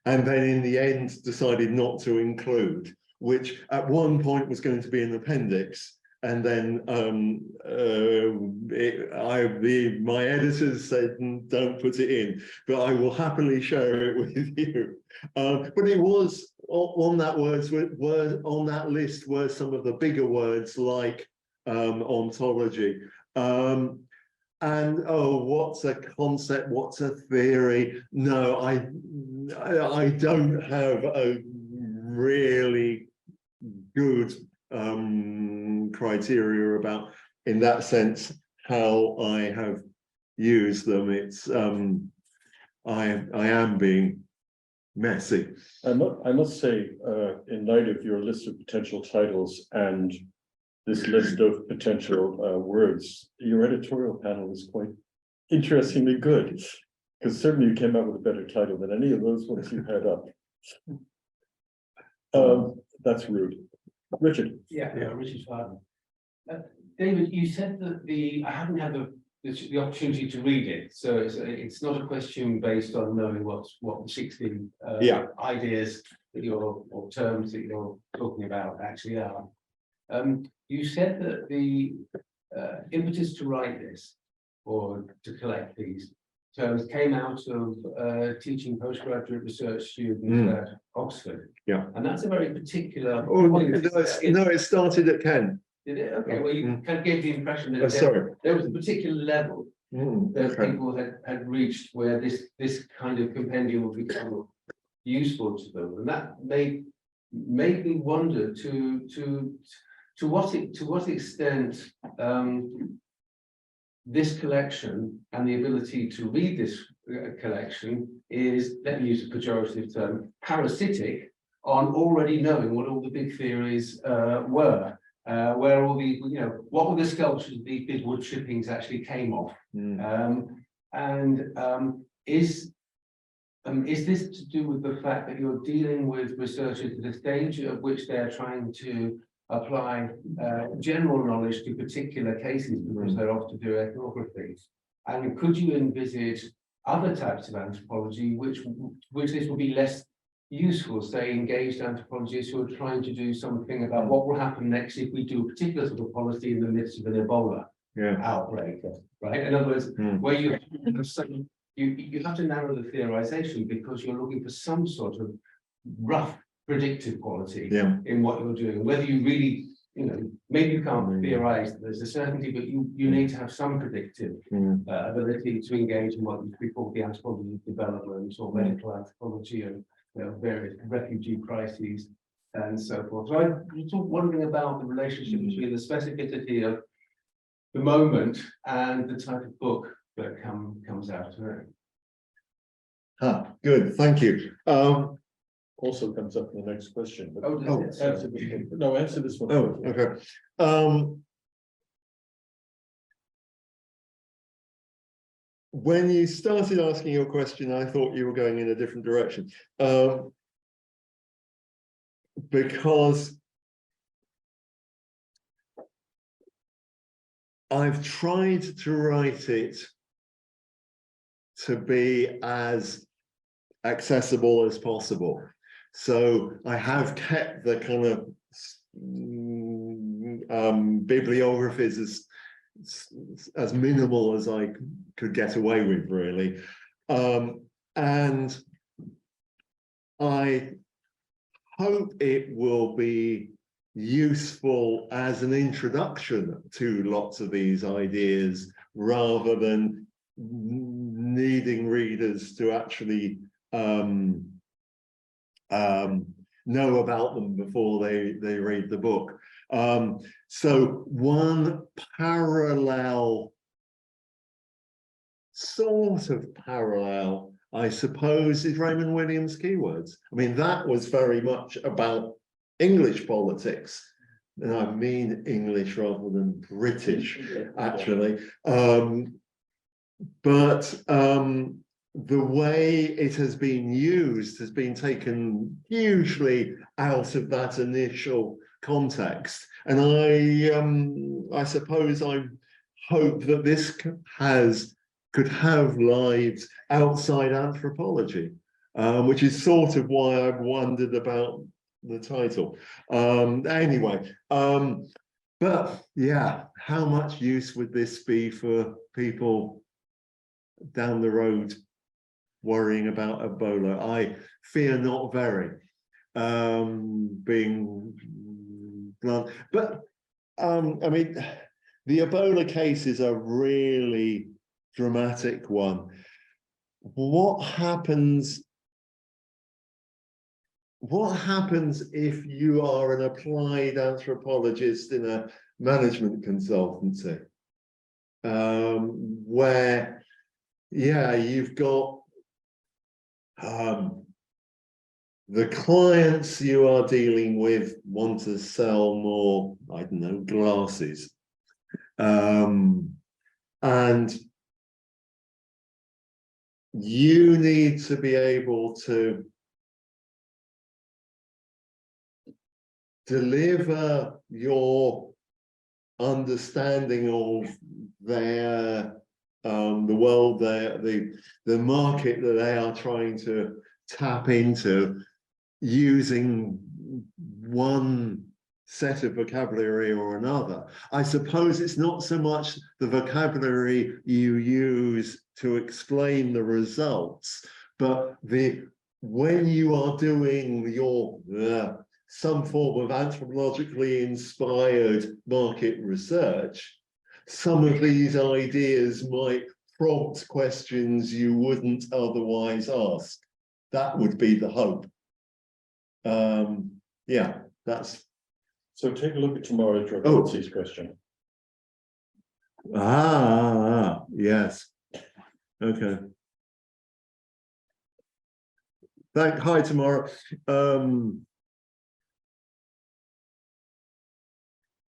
and then in the end decided not to include, which at one point was going to be an appendix, and then my editors said don't put it in, but I will happily share it with you. But it was on that on that list were some of the bigger words like ontology. And what's a concept? What's a theory? No, I don't have a really good criteria about, in that sense, how I have used them. It's I am being messy. I must say, in light of your list of potential titles and this list of potential words, your editorial panel is quite interestingly good, because certainly you came out with a better title than any of those ones you had up. That's rude. Richard. Yeah, Richard's pardon. David, you said that I haven't had the opportunity to read it, so it's not a question based on knowing what the 60 ideas that or terms that you're talking about actually are. You said that the impetus to write this or to collect these terms came out of teaching postgraduate research students at Oxford. Yeah, and that's a very particular. It started at Kent. Did it? Okay, well, you kind of gave the impression that there was a particular level that people had reached where this kind of compendium would become useful to them, and that made me wonder to what extent this collection and the ability to read this collection is, let me use a pejorative term, parasitic on already knowing what all the big theories were, where all the, what were the sculptures these big wood chippings actually came off. Is this to do with the fact that you're dealing with researchers at the stage at which they're trying to apply general knowledge to particular cases because they're off to do ethnography? And could you envisage other types of anthropology which this will be less useful, say engaged anthropologists who are trying to do something about what will happen next if we do a particular sort of policy in the midst of an Ebola outbreak, right? In other words, where you have some, you have to narrow the theorization because you're looking for some sort of rough predictive quality in what you're doing. Whether you really, maybe you can't theorize that there's a certainty, but you need to have some predictive ability to engage in what we call the anthropology of development or medical anthropology and various refugee crises and so forth. So I'm wondering about the relationship between the specificity of the moment and the type of book that comes out of it. Good, thank you. Also comes up in the next question. But Answer this one. No, answer this one. Oh, okay. When you started asking your question, I thought you were going in a different direction. Because I've tried to write it to be as accessible as possible. So I have kept the kind of bibliographies as minimal as I could get away with, really. And I hope it will be useful as an introduction to lots of these ideas, rather than needing readers to actually know about them before they read the book. So one sort of parallel, I suppose, is Raymond Williams' keywords. I mean, that was very much about English politics. And I mean English rather than British, actually. But the way it has been used has been taken hugely out of that initial context. And I suppose I hope that this could have lives outside anthropology, which is sort of why I've wondered about the title. Anyway, but yeah, how much use would this be for people down the road worrying about Ebola? I fear not very, being blunt. But I mean, the Ebola case is a really dramatic one. What happens if you are an applied anthropologist in a management consultancy, where you've got the clients you are dealing with want to sell more, I don't know, glasses, and you need to be able to deliver your understanding of their the world, the market that they are trying to tap into, using one set of vocabulary or another. I suppose it's not so much the vocabulary you use to explain the results, but when you are doing your some form of anthropologically inspired market research, some of these ideas might prompt questions you wouldn't otherwise ask. that would be the hope. Yeah, that's. So take a look at tomorrow's Dragon's question. Yes. Okay. Hi tomorrow.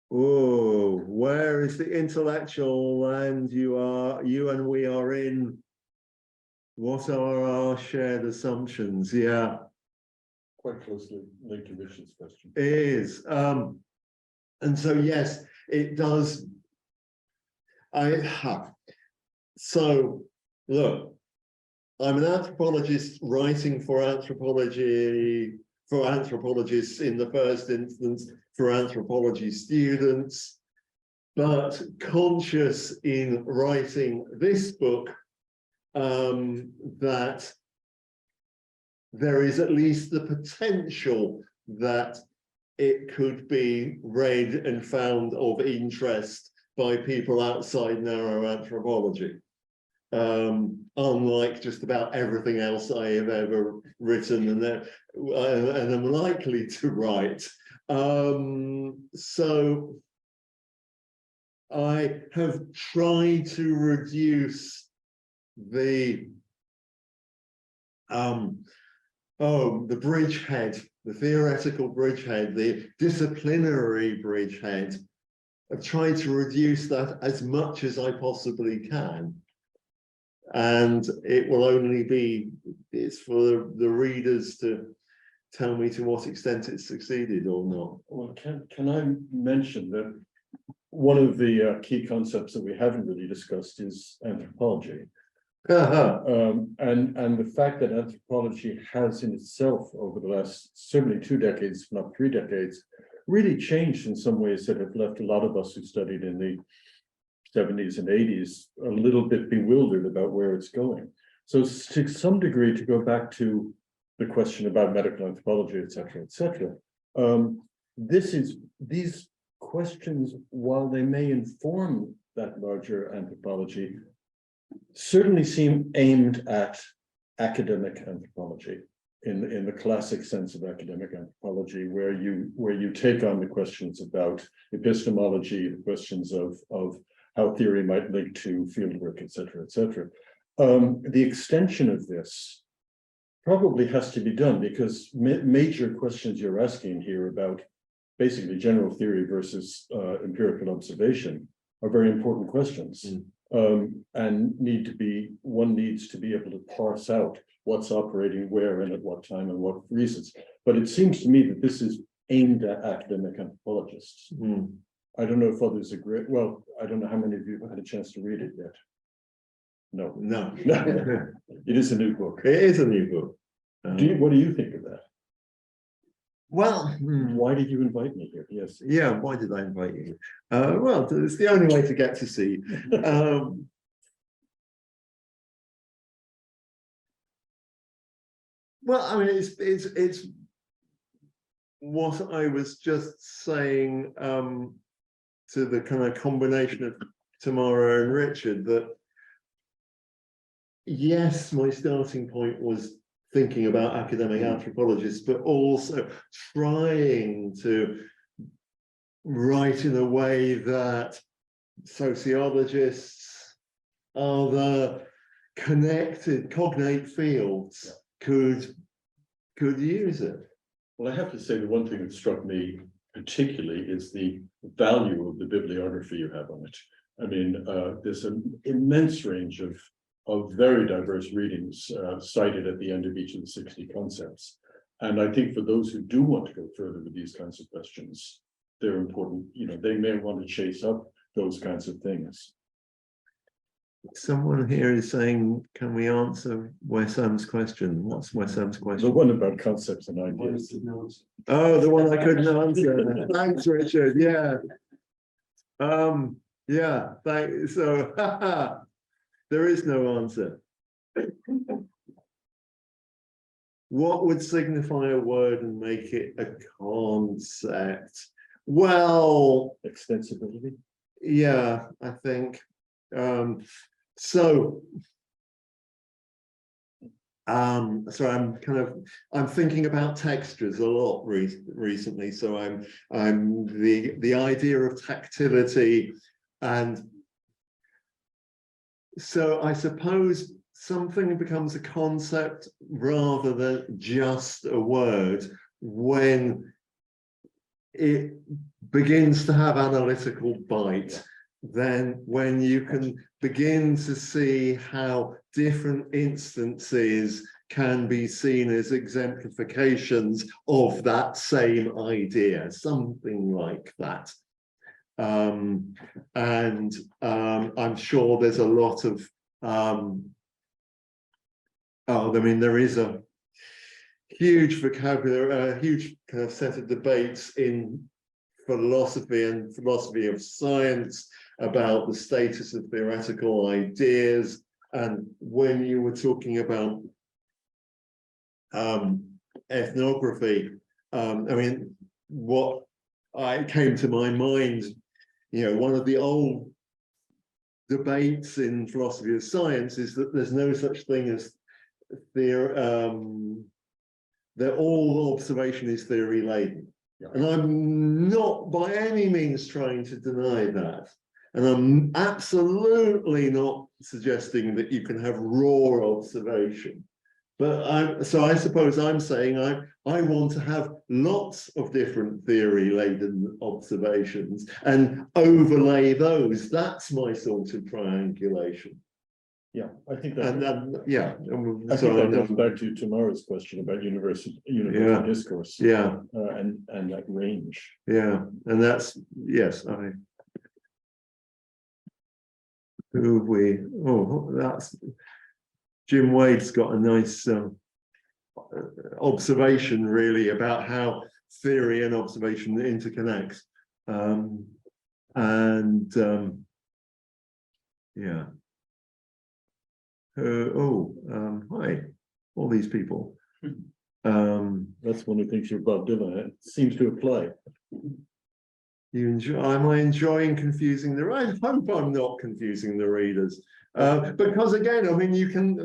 Oh, where is the intellectual land you and we are in? What are our shared assumptions? Yeah. Quite closely linked to Richard's question. It is. And so yes, it does. So look, I'm an anthropologist writing for anthropology, for anthropologists in the first instance, for anthropology students, but conscious in writing this book that there is at least the potential that it could be read and found of interest by people outside narrow anthropology. Unlike just about everything else I have ever written and am likely to write. So I have tried to reduce the bridgehead, the theoretical bridgehead, the disciplinary bridgehead. I've tried to reduce that as much as I possibly can. And it will only be, it's for the readers to tell me to what extent it's succeeded or not. Well, can I mention that one of the key concepts that we haven't really discussed is anthropology. And the fact that anthropology has in itself over the last certainly 2 decades, if not 3 decades, really changed in some ways that have left a lot of us who studied in the 70s and 80s a little bit bewildered about where it's going. So to some degree, to go back to the question about medical anthropology, et cetera, these questions, while they may inform that larger anthropology, certainly seem aimed at academic anthropology in the classic sense of academic anthropology, where you take on the questions about epistemology, the questions of how theory might link to fieldwork, et cetera, et cetera. The extension of this probably has to be done because major questions you're asking here about basically general theory versus empirical observation are very important questions. And one needs to be able to parse out what's operating where and at what time and what reasons. But it seems to me that this is aimed at academic anthropologists. I don't know if others agree. Well, I don't know how many of you have had a chance to read it yet. No. It is a new book. It is a new book. What do you think of that? Well, why did you invite me here? Yes. Yeah, why did I invite you? Well, it's the only way to get to see. Well, I mean, it's what I was just saying to the kind of combination of Tamara and Richard, that yes, my starting point was thinking about academic anthropologists, but also trying to write in a way that sociologists, other connected cognate fields could use it. Well, I have to say the one thing that struck me particularly is the value of the bibliography you have on it. I mean, there's an immense range of very diverse readings cited at the end of each of the 60 concepts. And I think for those who do want to go further with these kinds of questions, they're important. You know, they may want to chase up those kinds of things. Someone here is saying, can we answer Wessam's question? What's Wessam's question? The one about concepts and ideas. Oh, the one I couldn't answer. Thanks, Richard. Yeah. Yeah, thanks. So there is no answer. What would signify a word and make it a concept? Well, Extensibility. yeah, I think. So so I'm thinking about textures a lot recently. So I'm the idea of tactility, and so I suppose something becomes a concept rather than just a word when it begins to have analytical bite. Then when you can begin to see how different instances can be seen as exemplifications of that same idea, something like that. I'm sure there's a lot of, there is a huge vocabulary, a huge kind of set of debates in philosophy and philosophy of science about the status of theoretical ideas. And when you were talking about ethnography, what came to my mind, one of the old debates in philosophy of science is that there's no such thing as that all observation is theory laden. Yeah. And I'm not by any means trying to deny that. And I'm absolutely not suggesting that you can have raw observation. But so I suppose I'm saying I want to have lots of different theory-laden observations and overlay those. That's my sort of triangulation. Yeah, I think that. I think that goes back to tomorrow's question about universal discourse. Yeah, and that range. Yeah, and that's that's Jim Wade's got a nice observation really about how theory and observation interconnect. Hi, all these people. That's one who thinks you're Bob Dylan. It seems to apply. Am I enjoying confusing the readers? I hope I'm not confusing the readers. Because again, you can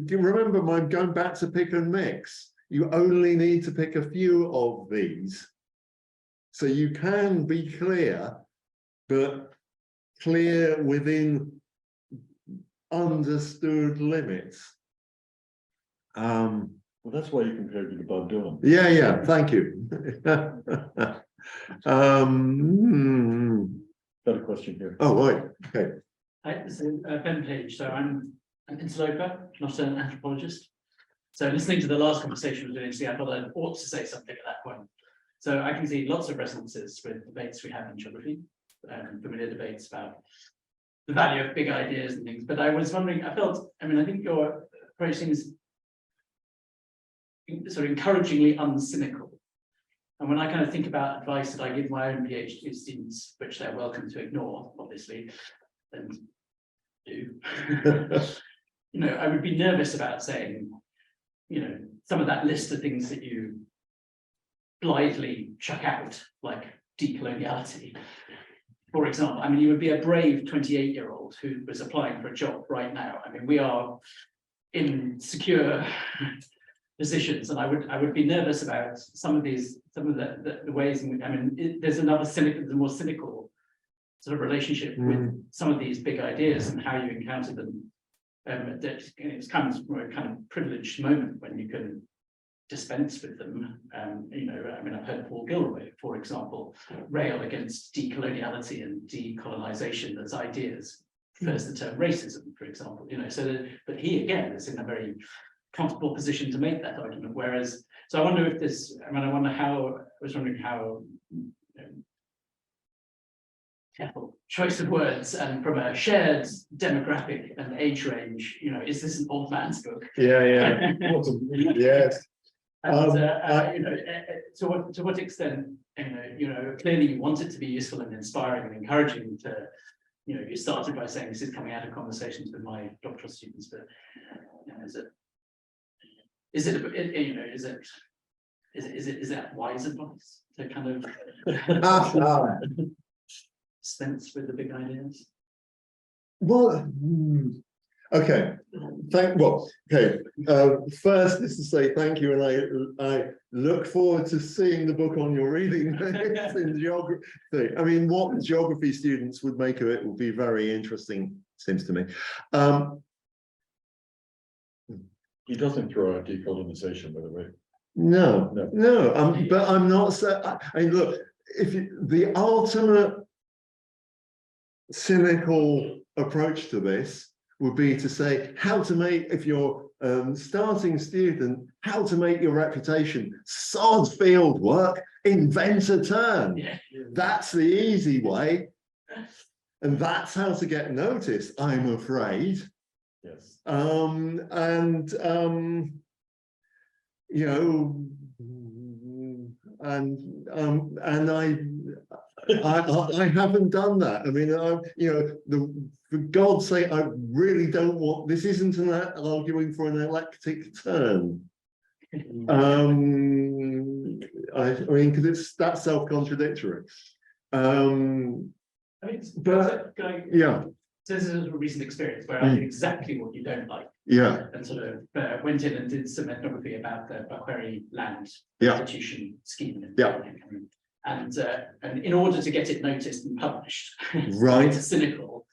remember going back to pick and mix. You only need to pick a few of these. So you can be clear, but clear within understood limits. Well, that's why you compared it to Bob Dylan. Yeah, thank you. Got a question here. Oh, right, okay. Hi, this is Ben Page. So I'm an interloper, not an anthropologist. So listening to the last conversation with Lindsay, I thought I ought to say something at that point. So I can see lots of resonances with debates we have in geography, familiar debates about the value of big ideas and things. But I was wondering, I think your approach seems sort of encouragingly uncynical. And when I kind of think about advice that I give my own PhD students, which they're welcome to ignore, obviously, and do, I would be nervous about saying, some of that list of things that you blithely chuck out, like decoloniality, for example. You would be a brave 28-year-old who was applying for a job right now. We are in secure positions, and I would be nervous about some of the ways in which, there's the more cynical sort of relationship with some of these big ideas and how you encounter them. It's kind of privileged moment when you can dispense with them. I've heard Paul Gilroy, for example, rail against decoloniality and decolonization as ideas. First, the term racism, for example. But he again is in a very comfortable position to make that argument. Whereas, so I wonder if this. I was wondering how. Careful choice of words, and from a shared demographic and age range, is this an old man's book? Yeah. Yes. To what extent, clearly you want it to be useful and inspiring and encouraging to, you started by saying this is coming out of conversations with my doctoral students, but is that wise advice to kind of dispense with the big ideas? Well, Okay, first is to say thank you, and I look forward to seeing the book on your reading list in geography. I mean, what geography students would make of it would be very interesting, seems to me. He doesn't throw out decolonization, by the way. No, but I'm not saying. I mean, look, the ultimate cynical approach to this would be to say how to make, if you're starting student, how to make your reputation. Sod field work, invent a term. Yeah. That's the easy way. And that's how to get noticed, I'm afraid. Yes. You know, and I haven't done that. I mean, you know, for God's sake, I really don't want, this isn't an arguing for an eclectic turn. I mean, because that's self-contradictory. I mean, But going, yeah, so this is a recent experience where I did exactly what you don't like. yeah, And sort of went in and did some ethnography about the Macquarie land Yeah. restitution scheme. Yeah. And in order to get it noticed and published, Right. it's cynical.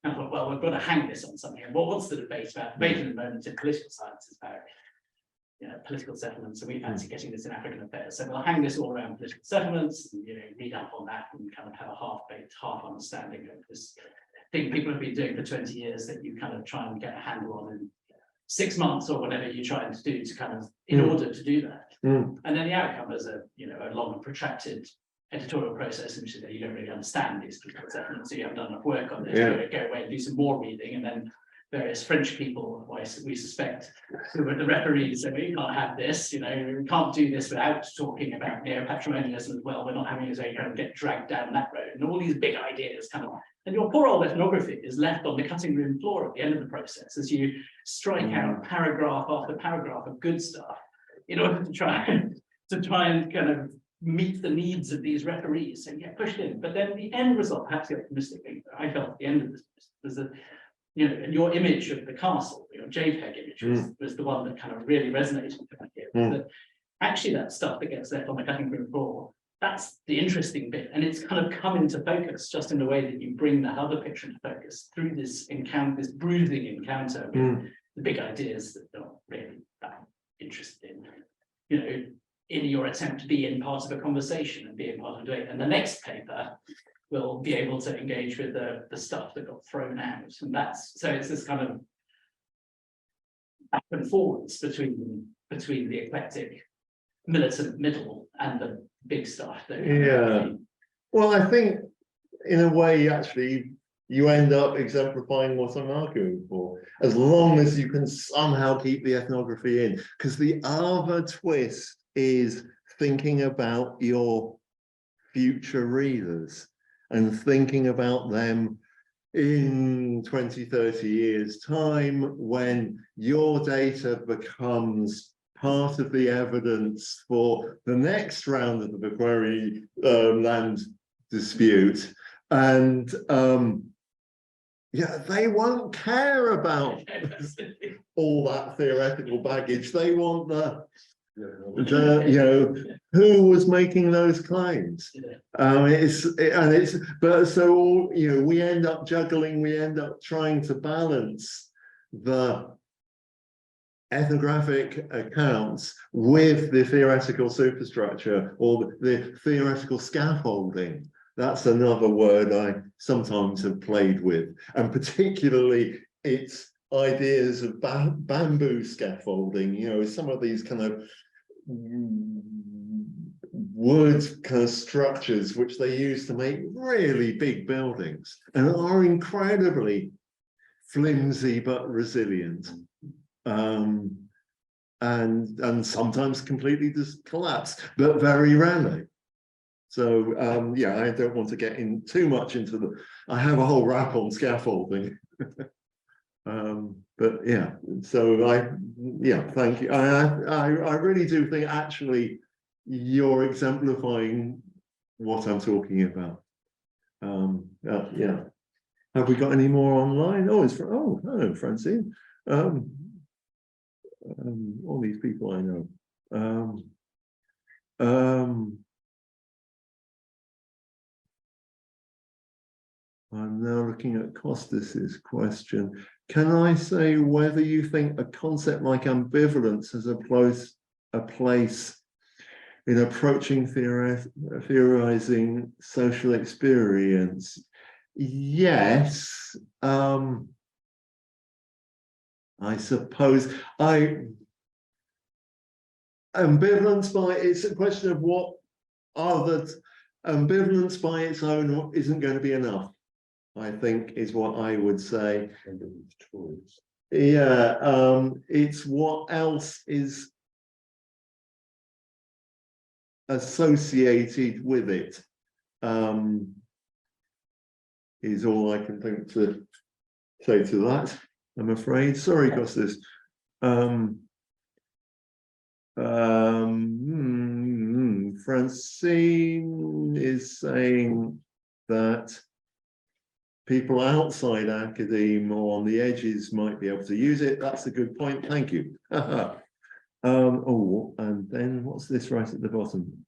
I thought, well, we've got to hang this on something. And what's the debate about? The debate in the moment in political science is about, you know, political settlements. And we fancy getting this in African affairs. So we'll hang this all around political settlements and, you know, read up on that and kind of have a half-baked, half understanding of this thing people have been doing for 20 years that you kind of try and get a handle on in 6 months or whatever you're trying to do to kind of, in order to do that. And then the outcome is a, you know, a long and protracted editorial process in which you don't really understand these political settlements, so you haven't done enough work on this. Yeah. You go away and do some more reading, and then various French people, we suspect, who were the referees, say, we can't have this, you know, we can't do this without talking about neo-patrimonialism as well. We're not having as a kind of get dragged down that road, and all these big ideas kind of, and your poor old ethnography is left on the cutting room floor at the end of the process as you strike out paragraph after paragraph of good stuff in order to try and kind of meet the needs of these referees and get pushed in. But then the end result, perhaps the optimistic thing that I felt at the end of this was that, you know, and your image of the castle, your JPEG image was the one that kind of really resonated with me here. That actually that stuff that gets left on the cutting room floor, that's the interesting bit. And it's kind of come into focus just in the way that you bring that other picture into focus through this encounter, this bruising encounter with the big ideas that they're not really that interested in, you know, in your attempt to be in part of a conversation and be in part of a debate. And the next paper will be able to engage with the stuff that got thrown out. And that's, so it's this kind of back and forwards between the eclectic militant middle and the big stuff. Yeah. Well, I think in a way, actually, you end up exemplifying what I'm arguing for, as long as you can somehow keep the ethnography in. Because the other twist is thinking about your future readers and thinking about them in 20, 30 years' time, when your data becomes part of the evidence for the next round of the Macquarie land dispute. And yeah, they won't care about all that theoretical baggage. They want the you know, who was making those claims. But so, you know, we end up juggling, we end up trying to balance the ethnographic accounts with the theoretical superstructure or the theoretical scaffolding. That's another word I sometimes have played with, and particularly its ideas of bamboo scaffolding, you know, some of these kind of wood kind of structures which they use to make really big buildings and are incredibly flimsy but resilient, and sometimes completely just collapse, but very rarely. So yeah, I don't want to get in too much into the, I have a whole rap on scaffolding. But yeah, so yeah, thank you. I really do think actually you're exemplifying what I'm talking about. Yeah. Have we got any more online? Oh, hello, Francine. All these people I know. I'm now looking at Costas's question. Can I say whether you think a concept like ambivalence has a place in approaching theorizing social experience? Yes. I suppose ambivalence it's a question of what ambivalence by its own isn't going to be enough, I think, is what I would say. Yeah, it's what else is associated with it, is all I can think to say to that, I'm afraid. Sorry, Costas. Francine is saying that people outside academe or on the edges might be able to use it. That's a good point. Thank you. Oh, and then what's this right at the bottom?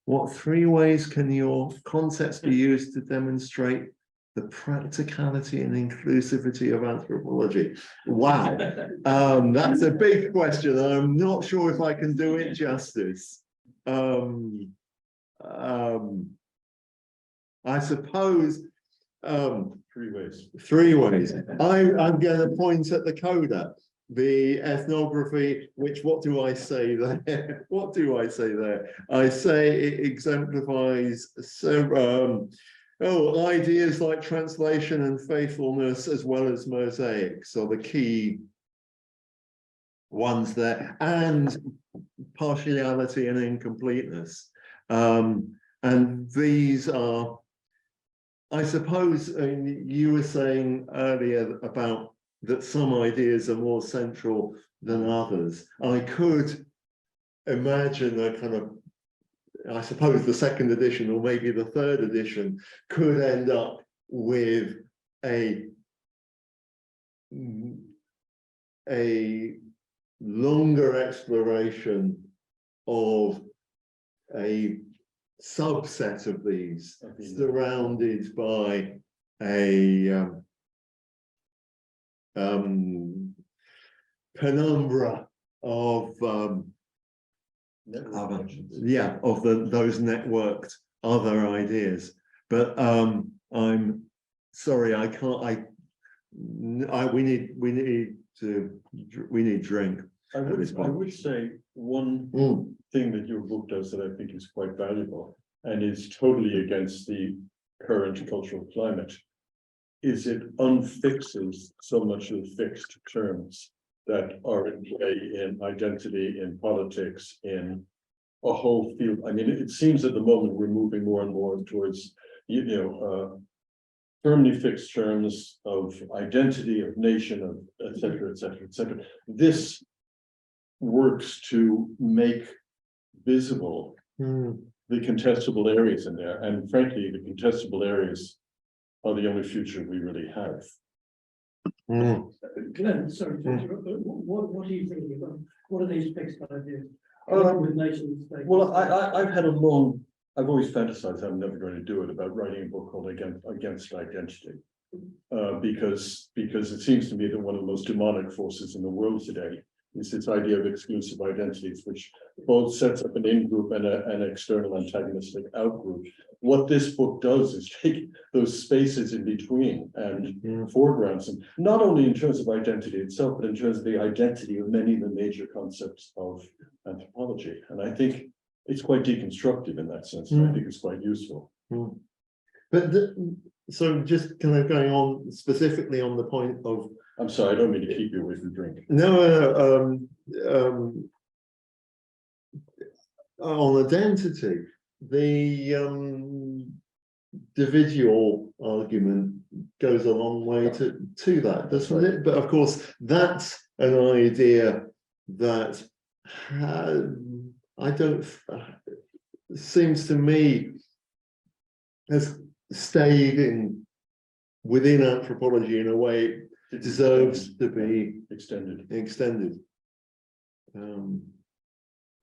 What 3 ways can your concepts be used to demonstrate the practicality and inclusivity of anthropology? Wow, that's a big question. I'm not sure if I can do it justice. I suppose 3 ways. 3 ways. I'm going to point at the coda, the ethnography, which, what do I say there? What do I say there? I say it exemplifies ideas like translation and faithfulness, as well as mosaics, are the key ones there, and partiality and incompleteness. And these are, I suppose, you were saying earlier about that some ideas are more central than others. I could imagine a kind of, I suppose the 2nd edition or maybe the 3rd edition could end up with a longer exploration of a subset of these, surrounded by a penumbra of those networked other ideas. But I'm sorry, I can't. We need drink. I would say one thing that your book does that I think is quite valuable and is totally against the current cultural climate is it unfixes so much of fixed terms that are in play in identity, in politics, in a whole field. I mean, it seems at the moment we're moving more and more towards, firmly fixed terms of identity, of nation, of et cetera, et cetera, et cetera. This works to make visible the contestable areas in there. And frankly, the contestable areas are the only future we really have. Glenn, sorry to interrupt, but what are you thinking about? What are these fixed ideas? With nation state? Well, I've always fantasized, I'm never going to do it, about writing a book called Against Identity. Because it seems to me that one of the most demonic forces in the world today is this idea of exclusive identities, which both sets up an in-group and an external antagonistic out-group. What this book does is take those spaces in between and foregrounds them, not only in terms of identity itself, but in terms of the identity of many of the major concepts of anthropology. And I think it's quite deconstructive in that sense. And I think it's quite useful. But so just kind of going on specifically on the point of, I'm sorry, I don't mean to keep you away from drink. No, on identity, the individual argument goes a long way to that, doesn't it? But of course, that's an idea that seems to me has stayed in within anthropology in a way it deserves to be extended.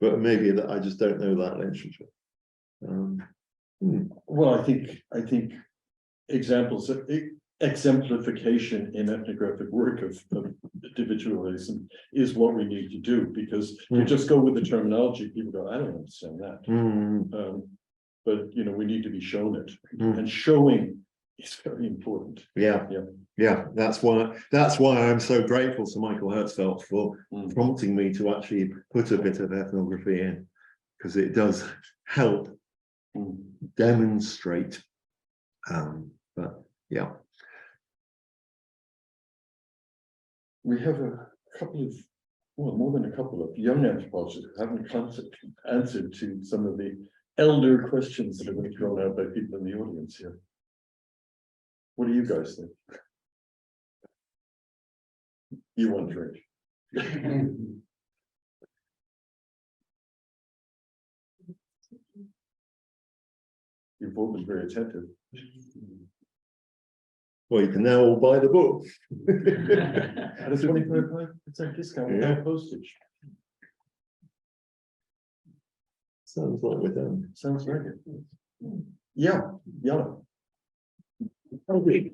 But maybe that I just don't know that literature. Well, I think examples of exemplification in ethnographic work of individualism is what we need to do, because to just go with the terminology, people go, I don't understand that. But you know, we need to be shown it, and showing is very important. Yeah, that's why I'm so grateful to Michael Hertzfeld for prompting me to actually put a bit of ethnography in, because it does help demonstrate. But yeah, We have a couple of, well, more than a couple of young anthropologists who haven't answered to some of the elder questions that have been thrown out by people in the audience here. What do you guys think? You want to drink? You've both been very attentive. well, you can now all buy the book. At a 25% discount without postage. Sounds like we're done. Sounds very good. Yeah. Okay.